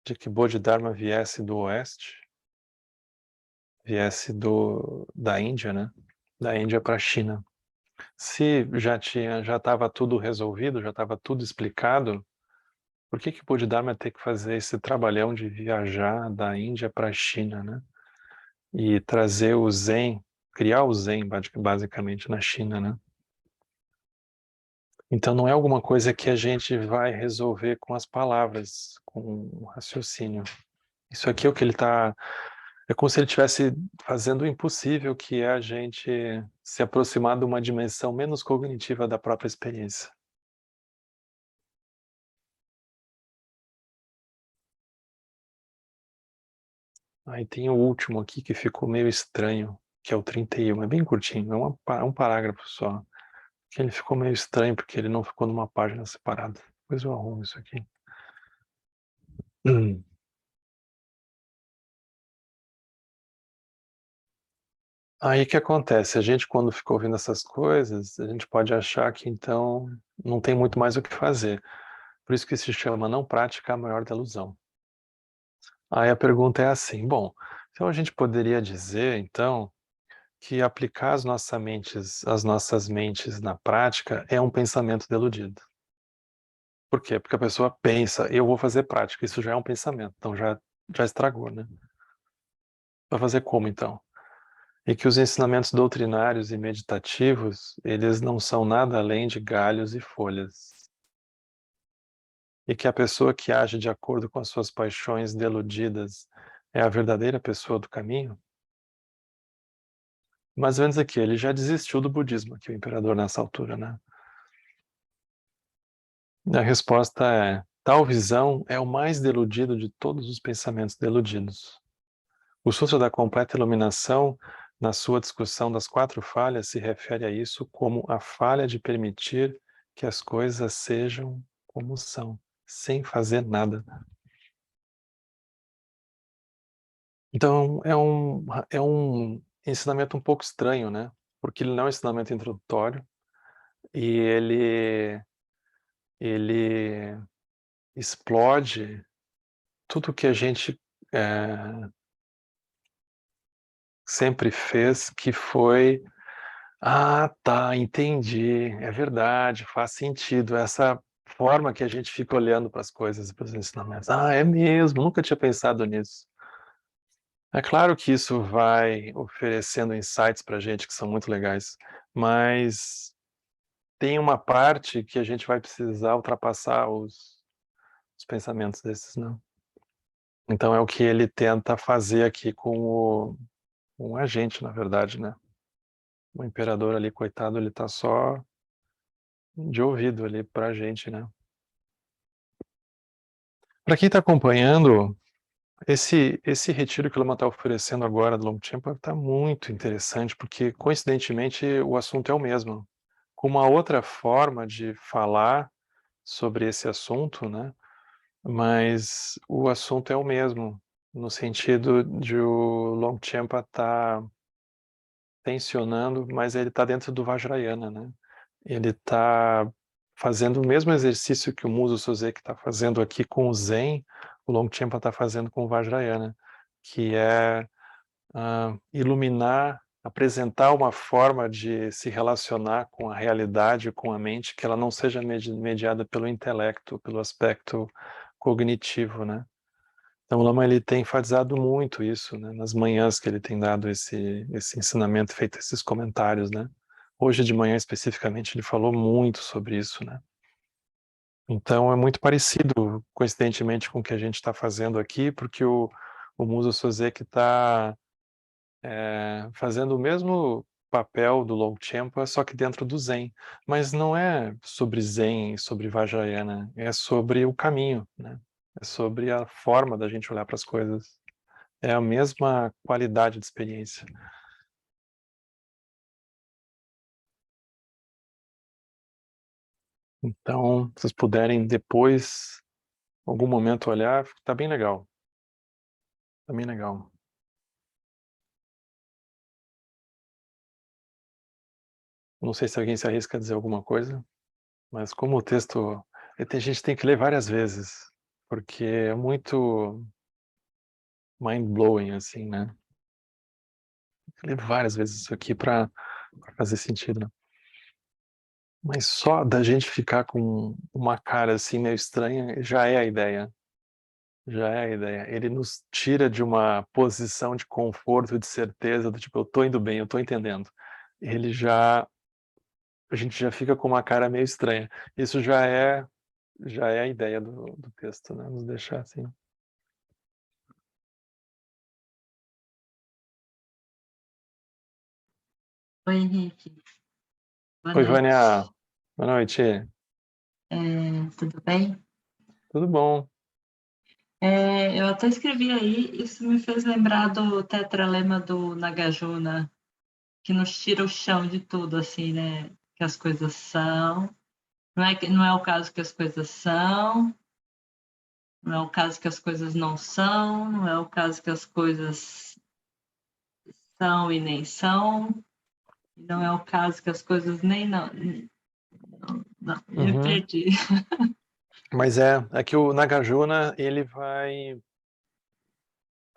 de que Bodhidharma viesse do Oeste, viesse da Índia, né? Da Índia para a China? Se já estava tudo resolvido, já estava tudo explicado, por que Bodhidharma ter que fazer esse trabalhão de viajar da Índia para a China, né? E trazer o Zen, criar o Zen basicamente na China, né? Então não é alguma coisa que a gente vai resolver com as palavras, com o raciocínio. Isso aqui é o que ele está. É como se ele estivesse fazendo o impossível, que é a gente se aproximar de uma dimensão menos cognitiva da própria experiência. Aí tem o último aqui que ficou meio estranho, que é o 31. É bem curtinho, é um parágrafo só. Que ele ficou meio estranho porque ele não ficou numa página separada. Depois eu arrumo isso aqui. Aí o que acontece? A gente, quando fica ouvindo essas coisas, a gente pode achar que então não tem muito mais o que fazer. Por isso que se chama não prática a maior delusão. Aí a pergunta é assim, bom, então a gente poderia dizer, então, que aplicar as nossas mentes na prática é um pensamento deludido. Por quê? Porque a pessoa pensa, eu vou fazer prática, isso já é um pensamento, então já estragou, né? Vai fazer como então? E que os ensinamentos doutrinários e meditativos, eles não são nada além de galhos e folhas. E que a pessoa que age de acordo com as suas paixões deludidas é a verdadeira pessoa do caminho? Mais ou menos aqui, ele já desistiu do budismo, aqui o imperador nessa altura, né? A resposta é, tal visão é o mais deludido de todos os pensamentos deludidos. O Sutra da Completa Iluminação, na sua discussão das 4 falhas, se refere a isso como a falha de permitir que as coisas sejam como são, sem fazer nada. Então, é um ensinamento um pouco estranho, né? Porque ele não é um ensinamento introdutório e ele explode tudo que a gente sempre fez, que foi Ah, tá, entendi. É verdade, faz sentido. Essa forma que a gente fica olhando para as coisas, para os ensinamentos. Ah, é mesmo, nunca tinha pensado nisso. É claro que isso vai oferecendo insights para a gente que são muito legais, mas tem uma parte que a gente vai precisar ultrapassar os pensamentos desses, não. Então é o que ele tenta fazer aqui com o agente, na verdade, né? O imperador ali, coitado, ele tá só de ouvido ali pra gente, né? Para quem está acompanhando, esse retiro que o Lama está oferecendo agora do Longchenpa está muito interessante, porque coincidentemente o assunto é o mesmo, com uma outra forma de falar sobre esse assunto, né? Mas o assunto é o mesmo, no sentido de o Longchenpa estar tensionando, mas ele está dentro do Vajrayana, né? Ele está fazendo o mesmo exercício que o Muso Soseki está fazendo aqui com o Zen, o Longchenpa está fazendo com o Vajrayana, que é iluminar, apresentar uma forma de se relacionar com a realidade, com a mente, que ela não seja mediada pelo intelecto, pelo aspecto cognitivo, né? Então o Lama ele tem enfatizado muito isso, né, nas manhãs que ele tem dado esse ensinamento, feito esses comentários, né? Hoje de manhã especificamente ele falou muito sobre isso, né? Então é muito parecido, coincidentemente, com o que a gente está fazendo aqui, porque o Muso Soseki está fazendo o mesmo papel do Longchenpa, só que dentro do Zen. Mas não é sobre Zen, sobre Vajrayana, é sobre o caminho, né? É sobre a forma da gente olhar para as coisas. É a mesma qualidade de experiência. Então, se vocês puderem depois, algum momento olhar, tá bem legal. Tá bem legal. Não sei se alguém se arrisca a dizer alguma coisa, mas como o texto, a gente tem que ler várias vezes, porque é muito mind-blowing, assim, né? Tem que ler várias vezes isso aqui para fazer sentido, né? Mas só da gente ficar com uma cara assim meio estranha já é a ideia. Já é a ideia. Ele nos tira de uma posição de conforto, de certeza, do tipo, eu tô indo bem, eu tô entendendo. Ele já, a gente já fica com uma cara meio estranha. Isso já é a ideia do texto, né? Nos deixar assim. Oi, Henrique. Boa Oi, Vânia. noite. Boa noite. Tudo bem? Tudo bom? Eu até escrevi aí, isso me fez lembrar do tetralema do Nagarjuna, que nos tira o chão de tudo, assim, né? Que as coisas são. Não é o caso que as coisas são, não é o caso que as coisas não são, não é o caso que as coisas são e nem são, não é o caso que as coisas nem não. Não, me Uhum. perdi. Mas é que o Nagarjuna, ele vai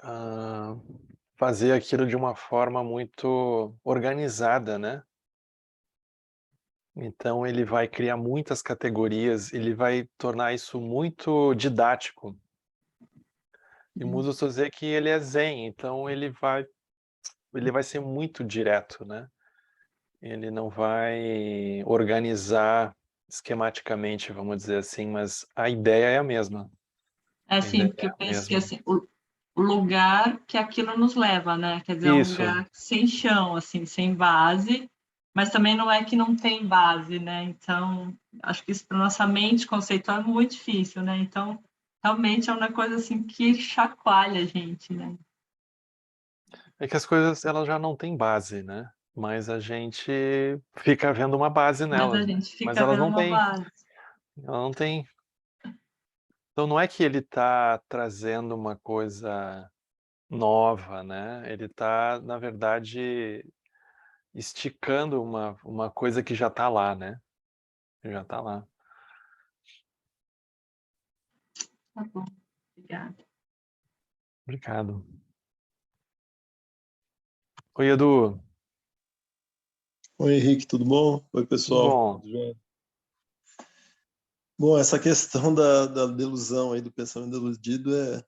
ah, fazer aquilo de uma forma muito organizada, né? Então ele vai criar muitas categorias, ele vai tornar isso muito didático. E o Muso Soseki ele é zen, então ele vai ser muito direto, né? Ele não vai organizar esquematicamente, vamos dizer assim, mas a ideia é a mesma. É A assim, ideia porque é eu a penso que mesma. assim, o lugar que aquilo nos leva, né? Quer dizer, é um Isso. lugar sem chão, assim, sem base, mas também não é que não tem base, né? Então, acho que isso para nossa mente conceitual é muito difícil, né? Então, realmente é uma coisa assim que chacoalha a gente, né? É que as coisas elas já não têm base, né? Mas a gente fica vendo uma base Mas a nelas, né? gente Mas fica elas vendo não uma têm. base. Ela não tem. Então não é que ele está trazendo uma coisa nova, né? Ele está, na verdade, esticando uma coisa que já está lá, né? Já está lá. Tá bom, obrigada. Obrigado. Oi, Edu. Oi, Henrique, tudo bom? Oi, Tudo pessoal. bom? Tudo jóia? Bom, essa questão da delusão aí, do pensamento deludido é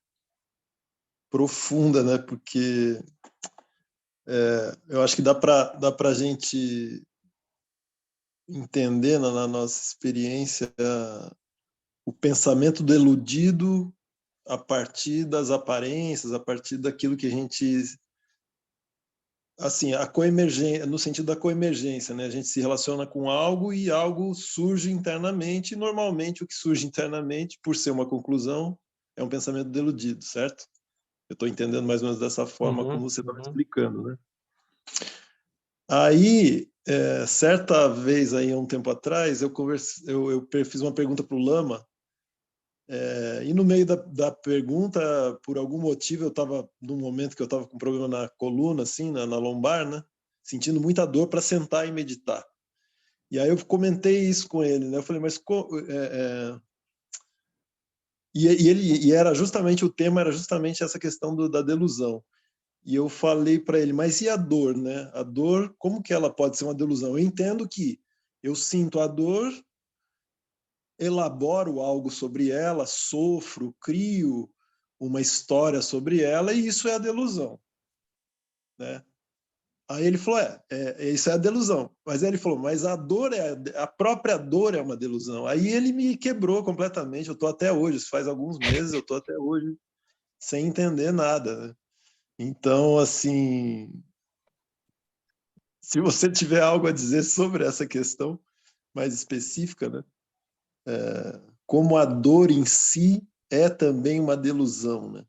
profunda, né? Porque eu acho que dá para gente entender na nossa experiência o pensamento deludido a partir das aparências, a partir daquilo que a gente assim, a coemergência, no sentido da coemergência, né? A gente se relaciona com algo e algo surge internamente, e normalmente o que surge internamente, por ser uma conclusão, é um pensamento deludido, certo? Eu estou entendendo mais ou menos dessa forma Uhum, como você estava uhum, explicando, né? Aí, certa vez aí, há um tempo atrás, eu fiz uma pergunta para o Lama, e no meio da pergunta, por algum motivo, eu estava num momento que eu estava com problema na coluna, assim, na lombar, né? Sentindo muita dor para sentar e meditar. E aí eu comentei isso com ele, né? Eu falei, mas e era justamente o tema era justamente essa questão da delusão. E eu falei para ele, mas e a dor, né? A dor, como que ela pode ser uma delusão? Eu entendo que eu sinto a dor, elaboro algo sobre ela, sofro, crio uma história sobre ela, e isso é a delusão, né? Aí ele falou, isso é a delusão. Mas aí ele falou, mas a dor a própria dor é uma delusão. Aí ele me quebrou completamente. Eu estou até hoje, isso faz alguns meses, eu estou até hoje sem entender nada, né? Então, assim, se você tiver algo a dizer sobre essa questão mais específica, né? Como a dor em si é também uma delusão, né?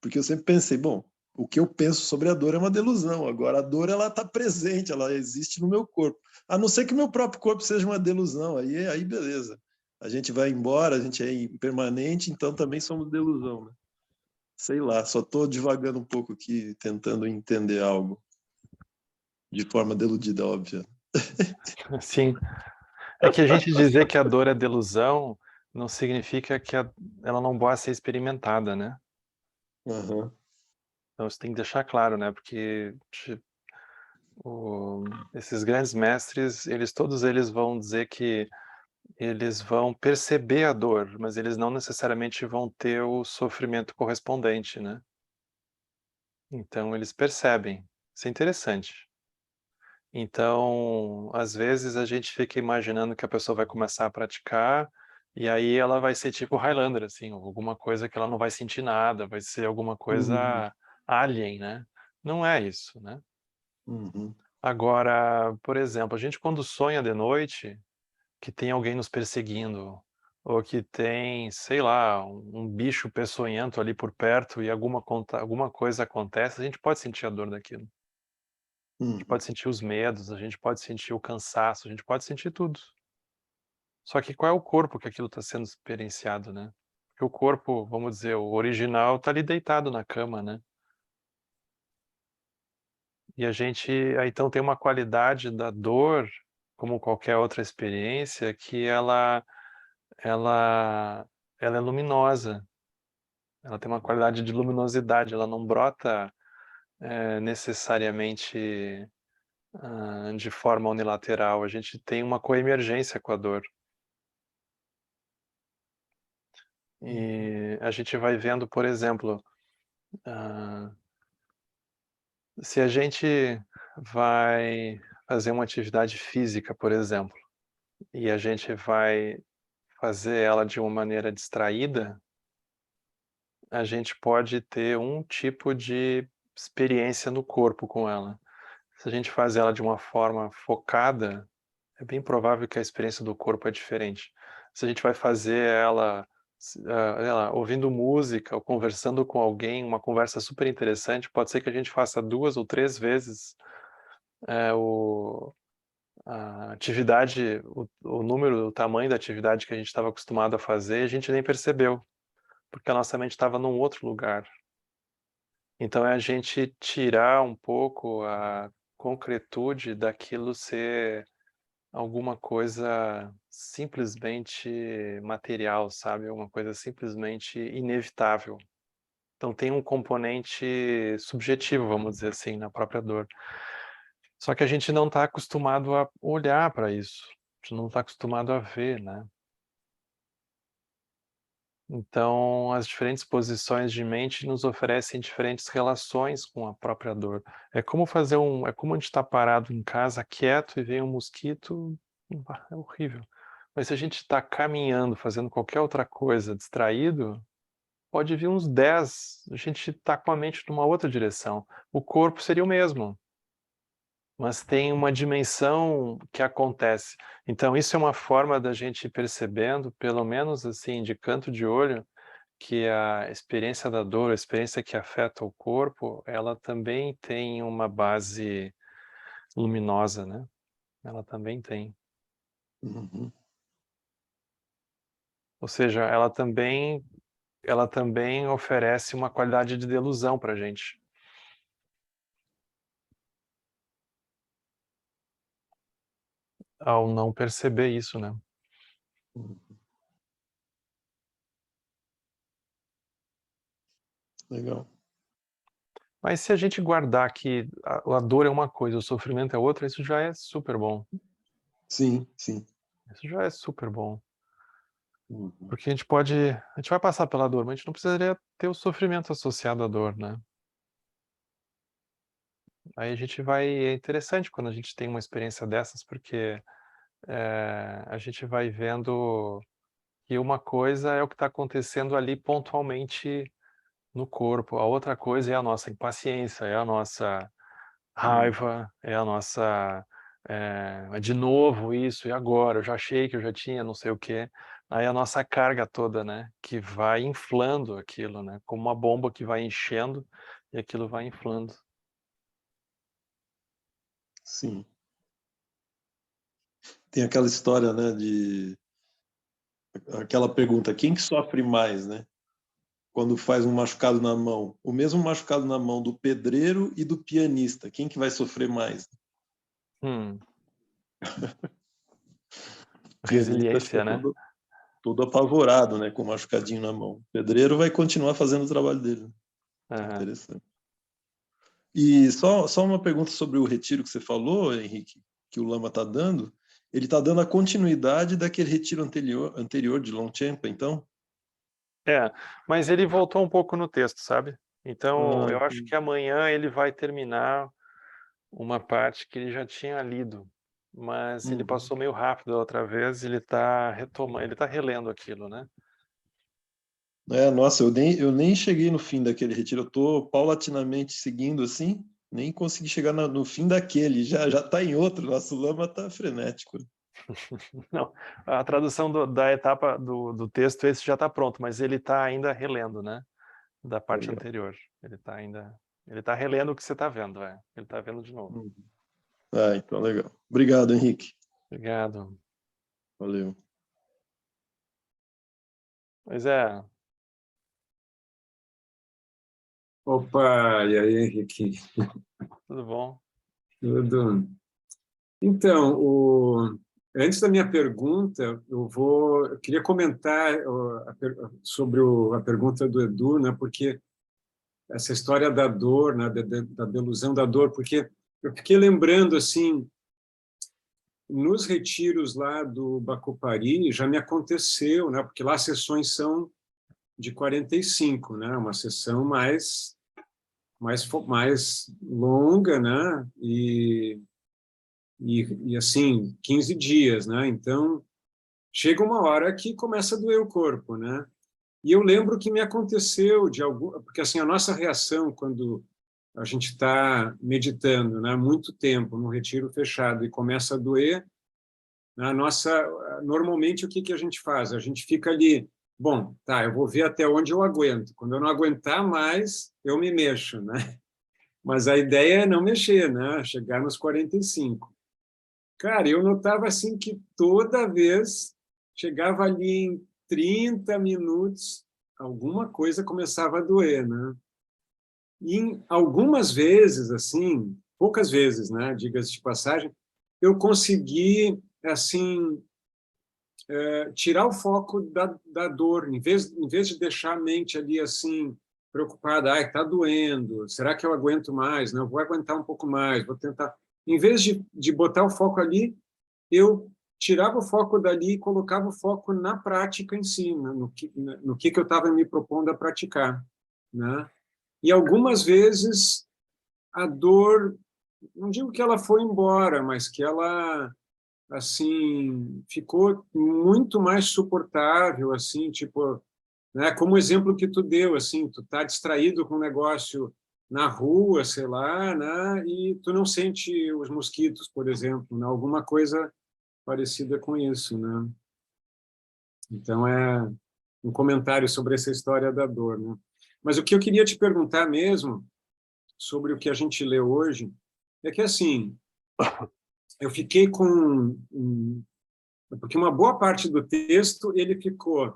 Porque eu sempre pensei, bom, o que eu penso sobre a dor é uma delusão. Agora, a dor, ela está presente, ela existe no meu corpo. A não ser que o meu próprio corpo seja uma delusão, aí beleza. A gente vai embora, a gente é impermanente, então também somos delusão, né? Sei lá, só estou divagando um pouco aqui, tentando entender algo de forma deludida, óbvia. sim. É que a gente dizer que a dor é delusão não significa que ela não pode ser experimentada, né? Uhum. Então isso tem que deixar claro, né? Porque esses grandes mestres, todos eles vão dizer que eles vão perceber a dor, mas eles não necessariamente vão ter o sofrimento correspondente, né? Então eles percebem. Isso é interessante. Então, às vezes a gente fica imaginando que a pessoa vai começar a praticar e aí ela vai ser tipo Highlander, assim, alguma coisa que ela não vai sentir nada, vai ser alguma Uhum. coisa alien, né? Não é isso, né? Uhum. Agora, por exemplo, a gente quando sonha de noite, que tem alguém nos perseguindo, ou que tem, sei lá, um bicho peçonhento ali por perto e alguma coisa acontece, a gente pode sentir a dor daquilo. A gente Uhum. pode sentir os medos, a gente pode sentir o cansaço, a gente pode sentir tudo. Só que qual é o corpo que aquilo está sendo experienciado, né? Porque o corpo, vamos dizer, o original está ali deitado na cama, né? E a gente, aí, então, tem uma qualidade da dor, como qualquer outra experiência, que ela, ela é luminosa. Ela tem uma qualidade de luminosidade, ela não brota necessariamente de forma unilateral. A gente tem uma coemergência com a dor. E a gente vai vendo, por exemplo, ah, se a gente vai fazer uma atividade física, por exemplo, e a gente vai fazer ela de uma maneira distraída, a gente pode ter um tipo de experiência no corpo com ela. Se a gente faz ela de uma forma focada, é bem provável que a experiência do corpo é diferente. Se a gente vai fazer ela, sei lá, ouvindo música ou conversando com alguém, uma conversa super interessante, pode ser que a gente faça 2 ou 3 vezes a atividade, o número, o tamanho da atividade que a gente estava acostumado a fazer, e a gente nem percebeu, porque a nossa mente estava num outro lugar. Então é a gente tirar um pouco a concretude daquilo ser alguma coisa simplesmente material, sabe? Alguma coisa simplesmente inevitável. Então tem um componente subjetivo, vamos dizer assim, na própria dor. Só que a gente não está acostumado a olhar para isso, a gente não está acostumado a ver, né? Então, as diferentes posições de mente nos oferecem diferentes relações com a própria dor. É como é como a gente está parado em casa, quieto, e vem um mosquito, é horrível. Mas se a gente está caminhando, fazendo qualquer outra coisa, distraído, pode vir uns 10, a gente está com a mente numa outra direção. O corpo seria o mesmo, mas tem uma dimensão que acontece. Então, isso é uma forma da gente ir percebendo, pelo menos assim, de canto de olho, que a experiência da dor, a experiência que afeta o corpo, ela também tem uma base luminosa, né? Ela também tem. Uhum. Ou seja, ela também oferece uma qualidade de delusão para a gente. Ao não perceber isso, né? Legal. Mas se a gente guardar que a dor é uma coisa, o sofrimento é outra, isso já é super bom. Sim, sim. Isso já é super bom. Uhum. Porque a gente vai passar pela dor, mas a gente não precisaria ter o sofrimento associado à dor, né? Aí é interessante quando a gente tem uma experiência dessas, porque a gente vai vendo que uma coisa é o que está acontecendo ali pontualmente no corpo, a outra coisa é a nossa impaciência, é a nossa raiva, é a nossa... de novo isso, e agora? Eu já achei que eu já tinha não sei o quê. Aí a nossa carga toda, né? Que vai inflando aquilo, né? Como uma bomba que vai enchendo e aquilo vai inflando. Sim. Tem aquela história, né, de aquela pergunta, quem que sofre mais, né? Quando faz um machucado na mão. O mesmo machucado na mão do pedreiro e do pianista, quem que vai sofrer mais? Hum. O pianista fica Resiliência, né? todo apavorado, né, com o machucadinho na mão. O pedreiro vai continuar fazendo o trabalho dele. Aham. Interessante. E só uma pergunta sobre o retiro que você falou, Henrique, que o Lama está dando. Ele está dando a continuidade daquele retiro anterior de Longchenpa, então? Mas ele voltou um pouco no texto, sabe? Então, eu acho Entendi. que amanhã ele vai terminar uma parte que ele já tinha lido, mas ele Uhum. passou meio rápido a outra vez, ele está retomando, ele está relendo aquilo, né? Nossa, eu nem cheguei no fim daquele retiro, eu estou paulatinamente seguindo assim, nem consegui chegar no fim daquele, já está em outro, nosso Lama está frenético. Não, a tradução da etapa do texto, esse já está pronto, mas ele está ainda relendo, né? Da parte Legal. anterior. Ele está relendo o que você está vendo, Ele está vendo de novo. Uhum. Então legal. Obrigado, Henrique. Obrigado. Valeu. Pois é. Opa, e aí, Henrique? Tudo bom? Tudo. Então, antes da minha pergunta, eu queria comentar sobre a pergunta do Edu, né? Porque essa história da dor, né? Da delusão da dor, porque eu fiquei lembrando assim, nos retiros lá do Bacopari já me aconteceu, né? Porque lá as sessões são de 45, né? Uma sessão mais longa, né? E assim, 15 dias, né? Então, chega uma hora que começa a doer o corpo, né? E eu lembro que me aconteceu porque assim a nossa reação quando a gente está meditando, né, muito tempo no retiro fechado e começa a doer, normalmente o que a gente faz? A gente fica ali, bom, tá, eu vou ver até onde eu aguento. Quando eu não aguentar mais, eu me mexo, né? Mas a ideia é não mexer, né? Chegar nos 45. Cara, eu notava assim que toda vez chegava ali em 30 minutos, alguma coisa começava a doer, né? E em algumas vezes, assim, poucas vezes, né, diga-se de passagem, eu consegui, assim, tirar o foco da dor, em vez de deixar a mente ali, assim, preocupada, está doendo, será que eu aguento mais? Não, vou aguentar um pouco mais, vou tentar. em vez de botar o foco ali, eu tirava o foco dali e colocava o foco na prática em si, né? no que eu estava me propondo a praticar, né? E algumas vezes a dor, não digo que ela foi embora, mas que ela assim ficou muito mais suportável, assim, tipo, né, como o exemplo que tu deu, assim, tu tá distraído com um negócio na rua, sei lá, né, e tu não sente os mosquitos, por exemplo, né, alguma coisa parecida com isso, né? Então é um comentário sobre essa história da dor, né? Mas o que eu queria te perguntar mesmo sobre o que a gente lê hoje é que assim, eu fiquei com porque uma boa parte do texto ele ficou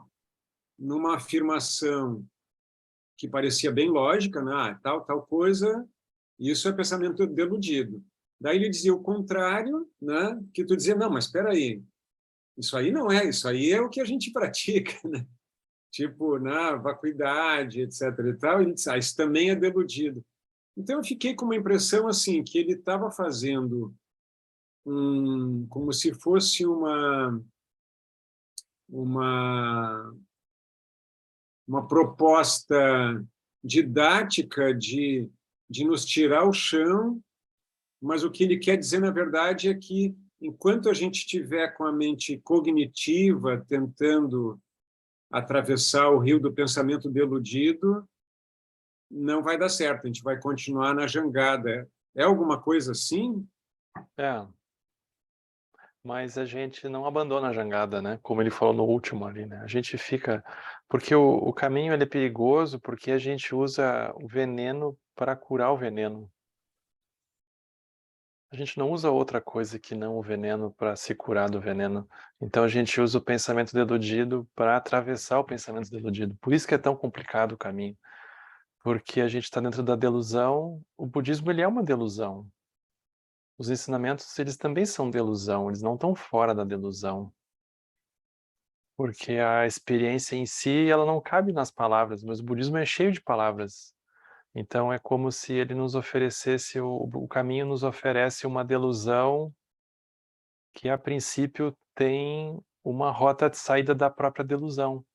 numa afirmação que parecia bem lógica, né? Ah, tal coisa, isso é pensamento deludido. Daí ele dizia o contrário, né? Que tu dizia, não, mas espera aí, isso aí não é, isso aí é o que a gente pratica, né? Tipo, na vacuidade, etc. e tal, e ele disse, ah, isso também é deludido. Então eu fiquei com uma impressão assim que ele estava fazendo como se fosse uma uma proposta didática de nos tirar o chão, mas o que ele quer dizer, na verdade, é que enquanto a gente estiver com a mente cognitiva tentando atravessar o rio do pensamento deludido, não vai dar certo, a gente vai continuar na jangada. É alguma coisa assim? É, mas a gente não abandona a jangada, né? Como ele falou no último ali, né? A gente fica... Porque o caminho ele é perigoso porque a gente usa o veneno para curar o veneno. A gente não usa outra coisa que não o veneno para se curar do veneno. Então a gente usa o pensamento deludido para atravessar o pensamento deludido. Por isso que é tão complicado o caminho. Porque a gente está dentro da delusão. O budismo ele é uma delusão. Os ensinamentos eles também são delusão. Eles não estão fora da delusão. Porque a experiência em si ela não cabe nas palavras. Mas o budismo é cheio de palavras. Então é como se ele nos oferecesse, o caminho nos oferece uma delusão que a princípio tem uma rota de saída da própria delusão.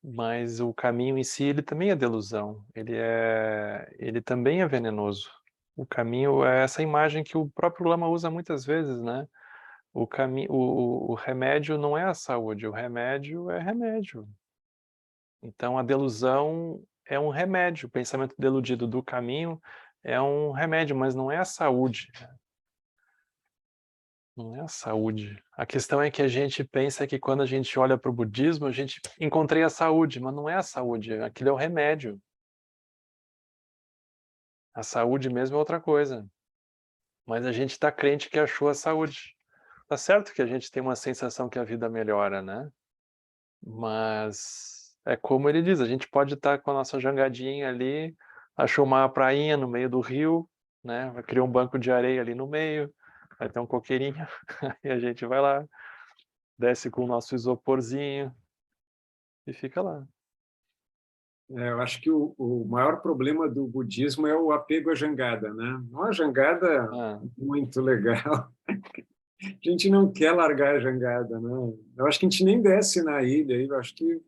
Mas o caminho em si, ele também é delusão. Ele também é venenoso. O caminho é essa imagem que o próprio Lama usa muitas vezes, né? O remédio não é a saúde, o remédio é remédio. Então a delusão é um remédio, o pensamento deludido do caminho é um remédio, mas não é a saúde. Não é a saúde. A questão é que a gente pensa que quando a gente olha para o budismo, a gente encontrei a saúde, mas não é a saúde, aquilo é o remédio. A saúde mesmo é outra coisa. Mas a gente está crente que achou a saúde. Tá certo que a gente tem uma sensação que a vida melhora, né? Mas é como ele diz, a gente pode estar com a nossa jangadinha ali, achou uma prainha no meio do rio, né? Criou um banco de areia ali no meio, vai ter um coqueirinho, e a gente vai lá, desce com o nosso isoporzinho e fica lá. Eu acho que o maior problema do budismo é o apego à jangada, né? Uma jangada Ah, muito legal. A gente não quer largar a jangada, né? Eu acho que a gente nem desce na ilha, eu acho que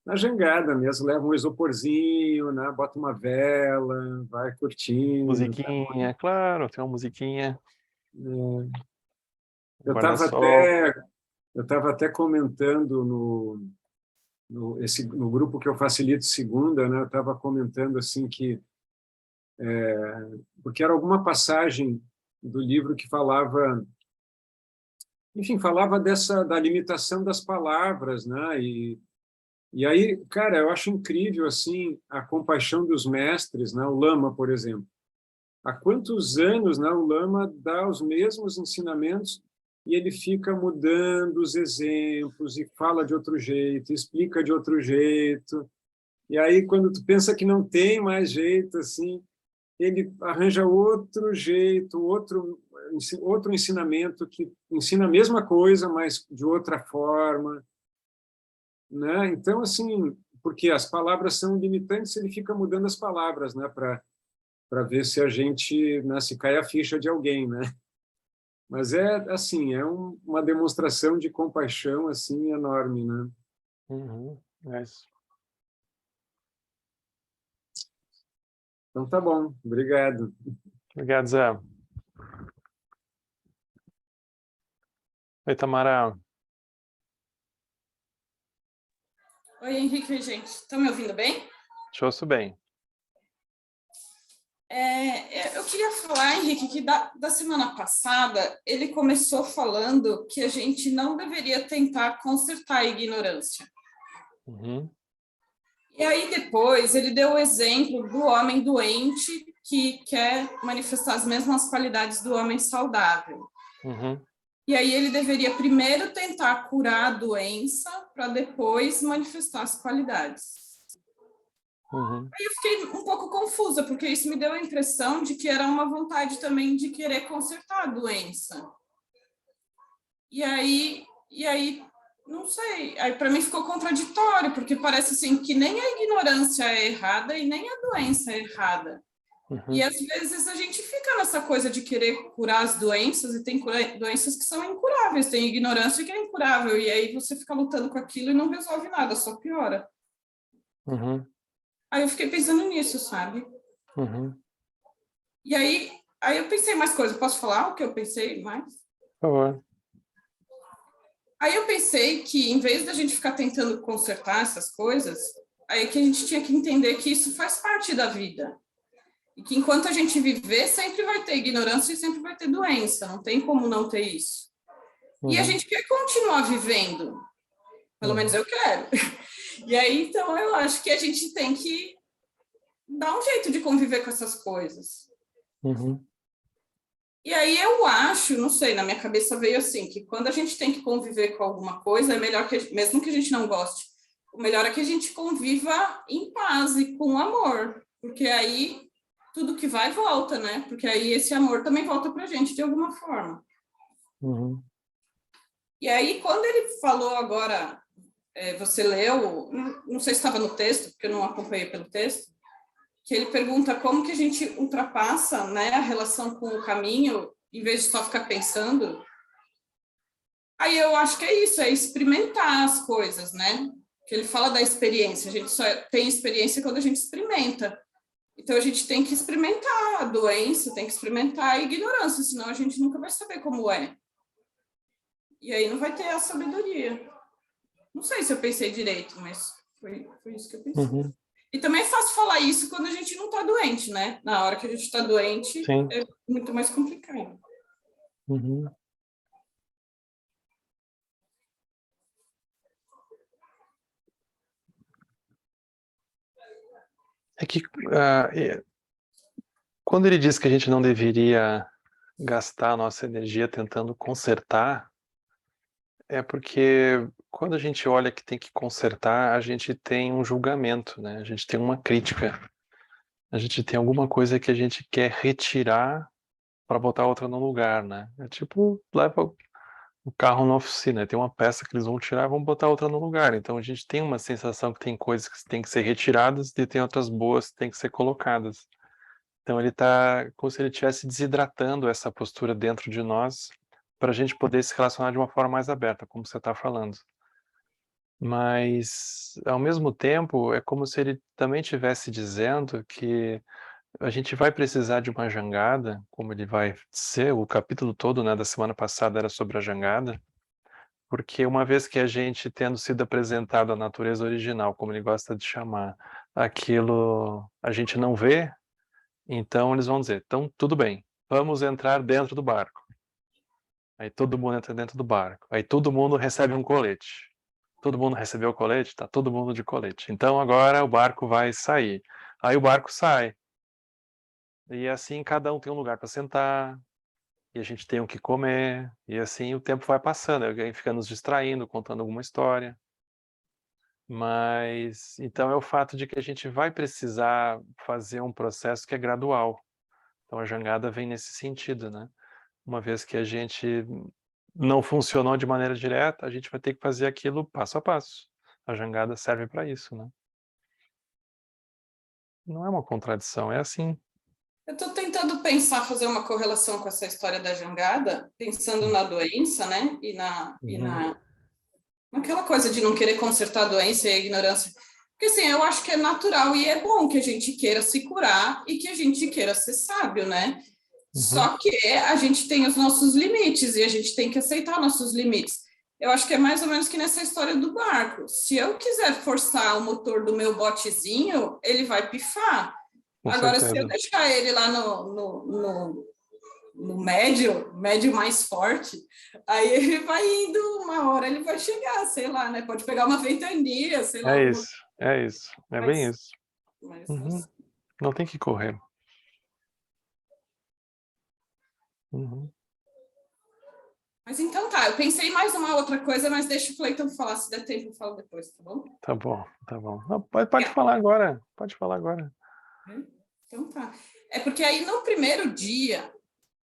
na jangada mesmo, leva um isoporzinho, né? Bota uma vela, vai curtindo. musiquinha, claro, tem uma musiquinha, um Eu guarda-sol. estava até comentando no grupo que eu facilito segunda, né? Eu estava comentando assim que porque era alguma passagem do livro que falava, enfim, falava da limitação das palavras, né? E aí, cara, eu acho incrível assim a compaixão dos mestres, né? O Lama, por exemplo. Há quantos anos, né, o Lama dá os mesmos ensinamentos e ele fica mudando os exemplos e fala de outro jeito, explica de outro jeito. E aí, quando tu pensa que não tem mais jeito, assim, ele arranja outro jeito, outro ensinamento que ensina a mesma coisa, mas de outra forma, né? Então, assim, porque as palavras são limitantes, ele fica mudando as palavras, né, para ver se a gente, né, se cai a ficha de alguém, né? Mas é assim, é uma demonstração de compaixão assim enorme, né? É isso. Então tá bom, obrigado. Obrigado, Zé. Oi, Tamara. Oi, Henrique, oi, gente. Estão me ouvindo bem? Te ouço bem. Eu queria falar, Henrique, que da semana passada ele começou falando que a gente não deveria tentar consertar a ignorância. Uhum. E aí depois ele deu o exemplo do homem doente que quer manifestar as mesmas qualidades do homem saudável. Uhum. E aí ele deveria primeiro tentar curar a doença para depois manifestar as qualidades. Uhum. Aí eu fiquei um pouco confusa, porque isso me deu a impressão de que era uma vontade também de querer consertar a doença. E aí não sei, aí para mim ficou contraditório, porque parece assim que nem a ignorância é errada e nem a doença é errada. Uhum. E às vezes a gente fica nessa coisa de querer curar as doenças, e tem doenças que são incuráveis, tem ignorância que é incurável, e aí você fica lutando com aquilo e não resolve nada, só piora. Uhum. Aí eu fiquei pensando nisso, sabe? Uhum. E aí eu pensei mais coisas. Posso falar o que eu pensei mais? Por favor. Aí eu pensei que, em vez da gente ficar tentando consertar essas coisas, aí que a gente tinha que entender que isso faz parte da vida. E que enquanto a gente viver, sempre vai ter ignorância e sempre vai ter doença. Não tem como não ter isso. Uhum. E a gente quer continuar vivendo. Pelo menos eu quero. E aí, então, eu acho que a gente tem que dar um jeito de conviver com essas coisas. Uhum. E aí eu acho, não sei, na minha cabeça veio assim, que quando a gente tem que conviver com alguma coisa, é melhor que, mesmo que a gente não goste, o melhor é que a gente conviva em paz e com amor, porque aí tudo que vai volta, né? Porque aí esse amor também volta pra gente de alguma forma. Uhum. E aí quando ele falou agora, você leu, não sei se estava no texto, porque eu não acompanhei pelo texto, que ele pergunta como que a gente ultrapassa, né, a relação com o caminho, em vez de só ficar pensando. Aí eu acho que é isso, é experimentar as coisas, né? Que ele fala da experiência, a gente só tem experiência quando a gente experimenta. Então a gente tem que experimentar a doença, tem que experimentar a ignorância, senão a gente nunca vai saber como é. E aí não vai ter a sabedoria. Não sei se eu pensei direito, mas foi isso que eu pensei. Uhum. E também é fácil falar isso quando a gente não está doente, né? Na hora que a gente está doente, Sim. é muito mais complicado. Uhum. É que quando ele diz que a gente não deveria gastar a nossa energia tentando consertar, é porque quando a gente olha que tem que consertar, a gente tem um julgamento, né? A gente tem uma crítica. A gente tem alguma coisa que a gente quer retirar para botar outra no lugar, né? É tipo, leva o carro na oficina, tem uma peça que eles vão tirar e vão botar outra no lugar. Então a gente tem uma sensação que tem coisas que têm que ser retiradas e tem outras boas que têm que ser colocadas. Então ele está como se ele estivesse desidratando essa postura dentro de nós para a gente poder se relacionar de uma forma mais aberta, como você está falando. Mas, ao mesmo tempo, é como se ele também estivesse dizendo que a gente vai precisar de uma jangada, como ele vai ser, o capítulo todo, né, da semana passada era sobre a jangada, porque uma vez que a gente, tendo sido apresentado à natureza original, como ele gosta de chamar, aquilo a gente não vê, então eles vão dizer, então tudo bem, vamos entrar dentro do barco. Aí todo mundo entra dentro do barco, aí todo mundo recebe um colete. Todo mundo recebeu o colete, tá todo mundo de colete. Então agora o barco vai sair. Aí o barco sai. E assim cada um tem um lugar para sentar, e a gente tem o que comer, e assim o tempo vai passando, alguém fica nos distraindo, contando alguma história. Mas então é o fato de que a gente vai precisar fazer um processo que é gradual. Então a jangada vem nesse sentido, né? Uma vez que a gente não funcionou de maneira direta, a gente vai ter que fazer aquilo passo a passo. A jangada serve para isso, né? Não é uma contradição, é assim. Eu estou tentando pensar, fazer uma correlação com essa história da jangada, pensando na doença, né? Naquela coisa de não querer consertar a doença e a ignorância. Porque, assim, eu acho que é natural e é bom que a gente queira se curar e que a gente queira ser sábio, né? Só que a gente tem os nossos limites e a gente tem que aceitar nossos limites. Eu acho que é mais ou menos que nessa história do barco. Se eu quiser forçar o motor do meu botezinho, ele vai pifar. Com Agora, certeza. se eu deixar ele lá no médio mais forte, aí ele vai indo, uma hora ele vai chegar, sei lá, né? Pode pegar uma ventania, sei lá. É isso. É bem isso. Mas, Não tem que correr. Mas então tá, eu pensei mais uma outra coisa, mas deixa o Cleiton falar, se der tempo eu falo depois, tá bom? Tá bom. Não, pode falar agora. Então tá. É porque aí no primeiro dia,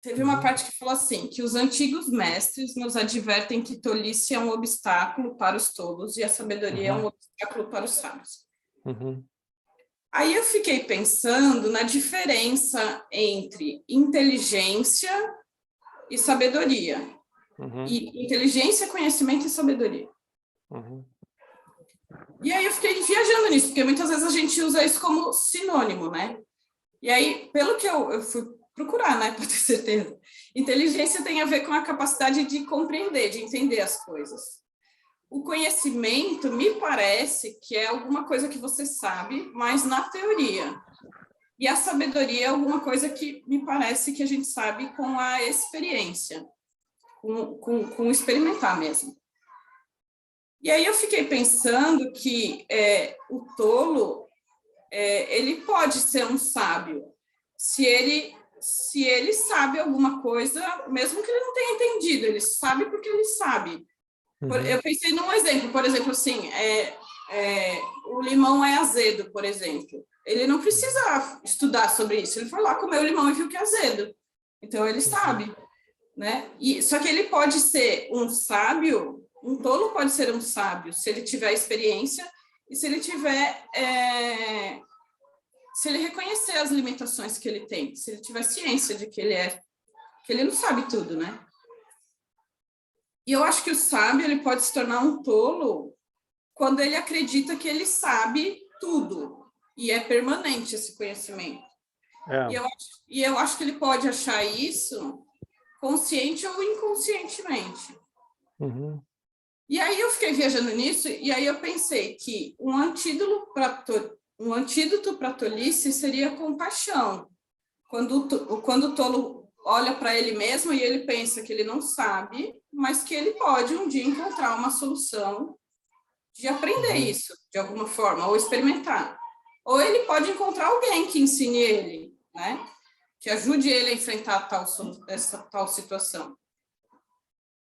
teve uma parte que falou assim, que os antigos mestres nos advertem que tolice é um obstáculo para os tolos e a sabedoria é um obstáculo para os sábios. Aí eu fiquei pensando na diferença entre inteligência e sabedoria. E inteligência, conhecimento e sabedoria. E aí eu fiquei viajando nisso, porque muitas vezes a gente usa isso como sinônimo, né? E aí, pelo que eu fui procurar, né, para ter certeza, inteligência tem a ver com a capacidade de compreender, de entender as coisas. O conhecimento, me parece que é alguma coisa que você sabe, mas na teoria. E a sabedoria é alguma coisa que me parece que a gente sabe com a experiência, com experimentar mesmo. E aí eu fiquei pensando que o tolo, ele pode ser um sábio, se ele sabe alguma coisa, mesmo que ele não tenha entendido, ele sabe porque ele sabe. Eu pensei num exemplo, por exemplo, assim, o limão é azedo, por exemplo. Ele não precisa estudar sobre isso, ele foi lá, comeu o limão e viu que é azedo. Então, ele sabe, né? Só que ele pode ser um sábio, um tolo pode ser um sábio, se ele tiver experiência e se ele tiver... se ele reconhecer as limitações que ele tem, se ele tiver ciência de que ele não sabe tudo, né? E eu acho que o sábio, ele pode se tornar um tolo quando ele acredita que ele sabe tudo, e é permanente esse conhecimento. E eu acho que ele pode achar isso consciente ou inconscientemente. E aí eu fiquei viajando nisso, e aí eu pensei que um antídoto para a tolice seria compaixão. Quando o tolo olha para ele mesmo e ele pensa que ele não sabe, mas que ele pode um dia encontrar uma solução de aprender isso, de alguma forma, ou experimentar. Ou ele pode encontrar alguém que ensine ele, né? Que ajude ele a enfrentar essa tal situação.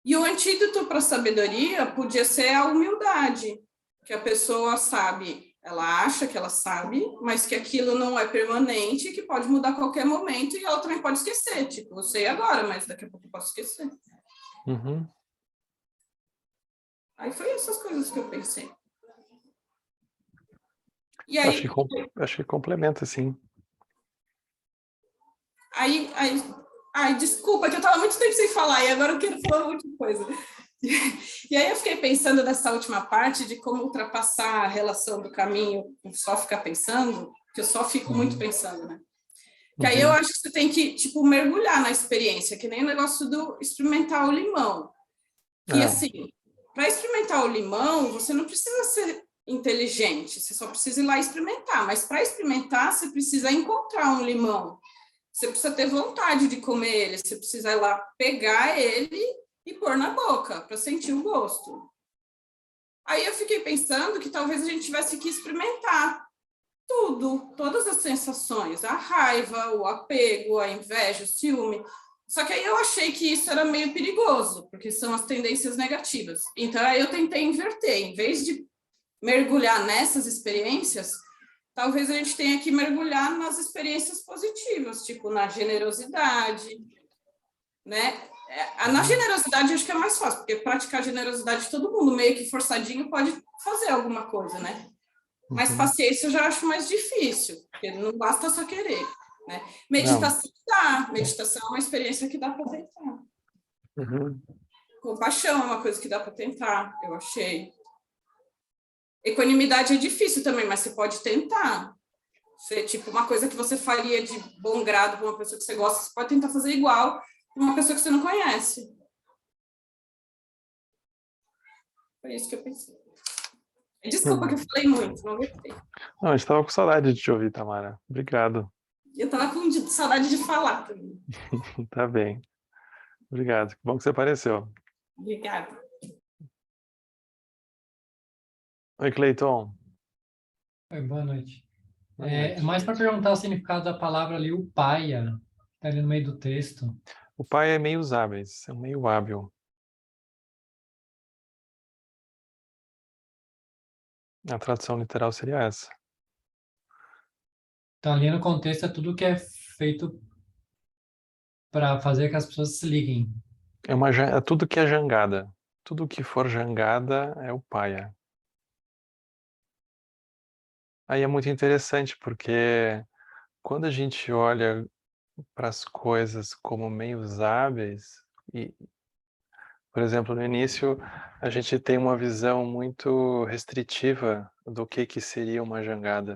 E o antídoto para a sabedoria podia ser a humildade, que a pessoa sabe, ela acha que ela sabe, mas que aquilo não é permanente, que pode mudar a qualquer momento, e ela também pode esquecer, tipo, eu sei agora, mas daqui a pouco eu posso esquecer. Aí foi essas coisas que eu pensei. E aí, acho que complementa, sim. Ai, desculpa, que eu estava muito tempo sem falar, e agora eu quero falar uma última coisa. E aí eu fiquei pensando nessa última parte de como ultrapassar a relação do caminho com só ficar pensando, que eu só fico muito pensando, né? Que aí eu acho que você tem que, tipo, mergulhar na experiência, que nem o negócio do experimentar o limão. Que, assim, para experimentar o limão, você não precisa ser inteligente, você só precisa ir lá experimentar, mas para experimentar, você precisa encontrar um limão. Você precisa ter vontade de comer ele, você precisa ir lá pegar ele e pôr na boca, para sentir o gosto. Aí eu fiquei pensando que talvez a gente tivesse que experimentar tudo, todas as sensações, a raiva, o apego, a inveja, o ciúme. Só que aí eu achei que isso era meio perigoso, porque são as tendências negativas. Então aí eu tentei inverter, em vez de mergulhar nessas experiências, talvez a gente tenha que mergulhar nas experiências positivas, tipo na generosidade, né? Na generosidade, acho que é mais fácil, porque praticar generosidade, todo mundo meio que forçadinho pode fazer alguma coisa, né? Mas paciência eu já acho mais difícil, porque não basta só querer. né? Meditação dá. Meditação é uma experiência que dá para tentar. Uhum. Compaixão é uma coisa que dá para tentar, eu achei. Equanimidade é difícil também, mas você pode tentar. Você, tipo, uma coisa que você faria de bom grado para uma pessoa que você gosta, você pode tentar fazer igual para uma pessoa que você não conhece. Foi isso que eu pensei. Desculpa que eu falei muito, não gostei. Não, a gente estava com saudade de te ouvir, Tamara. Obrigado. Eu estava com saudade de falar também. Tá bem. Obrigado. Que bom que você apareceu. Obrigada. Oi, Cleiton. Oi, boa noite. Boa É noite. mais para perguntar o significado da palavra ali, o paia, que está ali no meio do texto. O pai é meio hábeis, é um meio hábil. A tradução literal seria essa. Então, ali no contexto é tudo que é feito para fazer que as pessoas se liguem. É tudo que é jangada. Tudo que for jangada é o paia. Aí é muito interessante porque quando a gente olha para as coisas como meios hábeis, e, por exemplo, no início a gente tem uma visão muito restritiva do que seria uma jangada.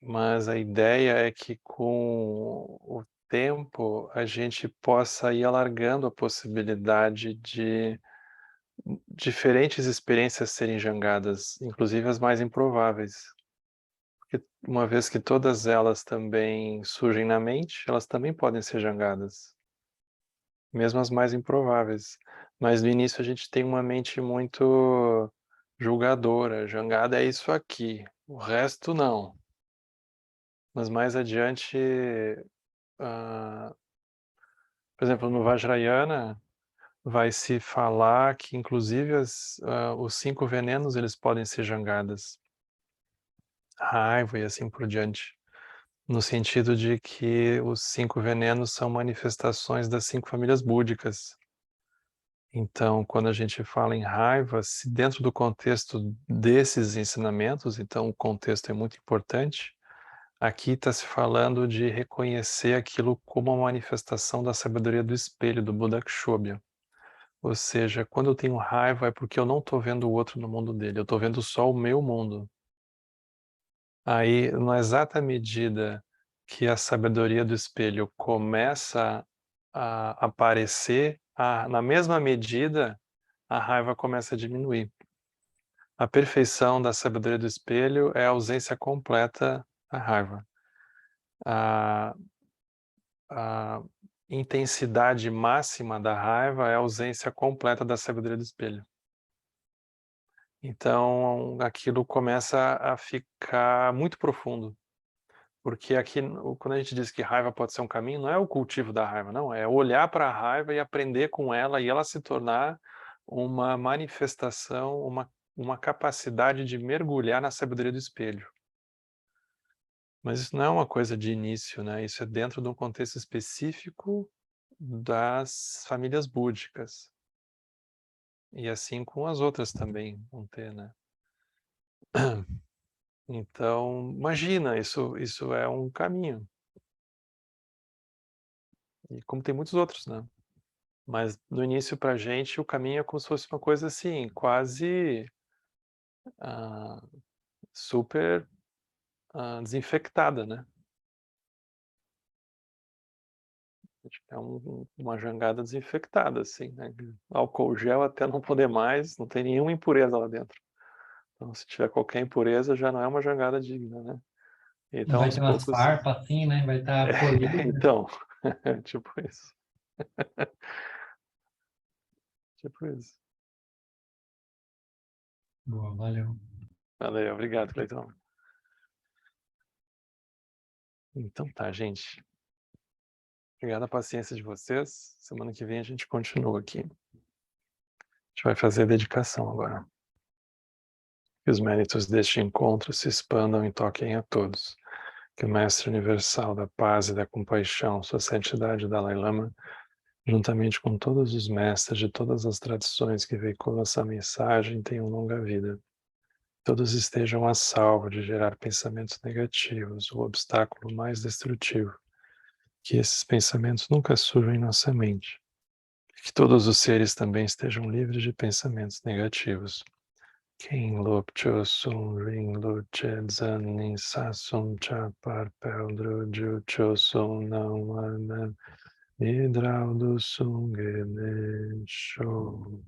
Mas a ideia é que com o tempo a gente possa ir alargando a possibilidade de diferentes experiências serem jangadas, inclusive as mais improváveis. Porque uma vez que todas elas também surgem na mente, elas também podem ser jangadas, mesmo as mais improváveis. Mas no início a gente tem uma mente muito julgadora, jangada é isso aqui, o resto não. Mas mais adiante, por exemplo, no Vajrayana, vai se falar que inclusive os 5 venenos eles podem ser jangadas. Raiva e assim por diante. No sentido de que os 5 venenos são manifestações das 5 famílias búdicas. Então, quando a gente fala em raiva, se dentro do contexto desses ensinamentos, então o contexto é muito importante, aqui está se falando de reconhecer aquilo como uma manifestação da sabedoria do espelho, do Buddha Kshobhya. Ou seja, quando eu tenho raiva é porque eu não estou vendo o outro no mundo dele, eu estou vendo só o meu mundo. Aí, na exata medida que a sabedoria do espelho começa a aparecer, na mesma medida a raiva começa a diminuir. A perfeição da sabedoria do espelho é a ausência completa da raiva. A intensidade máxima da raiva é a ausência completa da sabedoria do espelho. Então, aquilo começa a ficar muito profundo. Porque aqui, quando a gente diz que raiva pode ser um caminho, não é o cultivo da raiva, não. É olhar para a raiva e aprender com ela e ela se tornar uma manifestação, uma capacidade de mergulhar na sabedoria do espelho. Mas isso não é uma coisa de início, né? Isso é dentro de um contexto específico das famílias búdicas. E assim com as outras também vão ter, né? Então, imagina, isso é um caminho. E como tem muitos outros, né? Mas no início pra gente o caminho é como se fosse uma coisa assim, quase super desinfectada, né? É uma jangada desinfectada, assim, né? Álcool gel até não poder mais, não tem nenhuma impureza lá dentro. Então, se tiver qualquer impureza, já não é uma jangada digna, né? Não Então, vai aos ter umas poucos... farpas assim, né? Vai estar polido. Então, tipo isso. Tipo isso. Boa, valeu. Valeu, obrigado, Cleiton. Então tá, gente. Obrigado a paciência de vocês. Semana que vem a gente continua aqui. A gente vai fazer a dedicação agora. Que os méritos deste encontro se expandam e toquem a todos. Que o Mestre Universal da Paz e da Compaixão, Sua Santidade Dalai Lama, juntamente com todos os mestres de todas as tradições que veiculam essa mensagem, tenham longa vida. todos estejam a salvo de gerar pensamentos negativos, o obstáculo mais destrutivo. Que esses pensamentos nunca surjam em nossa mente. Que todos os seres também estejam livres de pensamentos negativos. Quem Lop Chosun Ring Lu Chedzan Nin Sasum Chapar Peldru Ju Chosun Não Anan Hidraldo Sungene Show.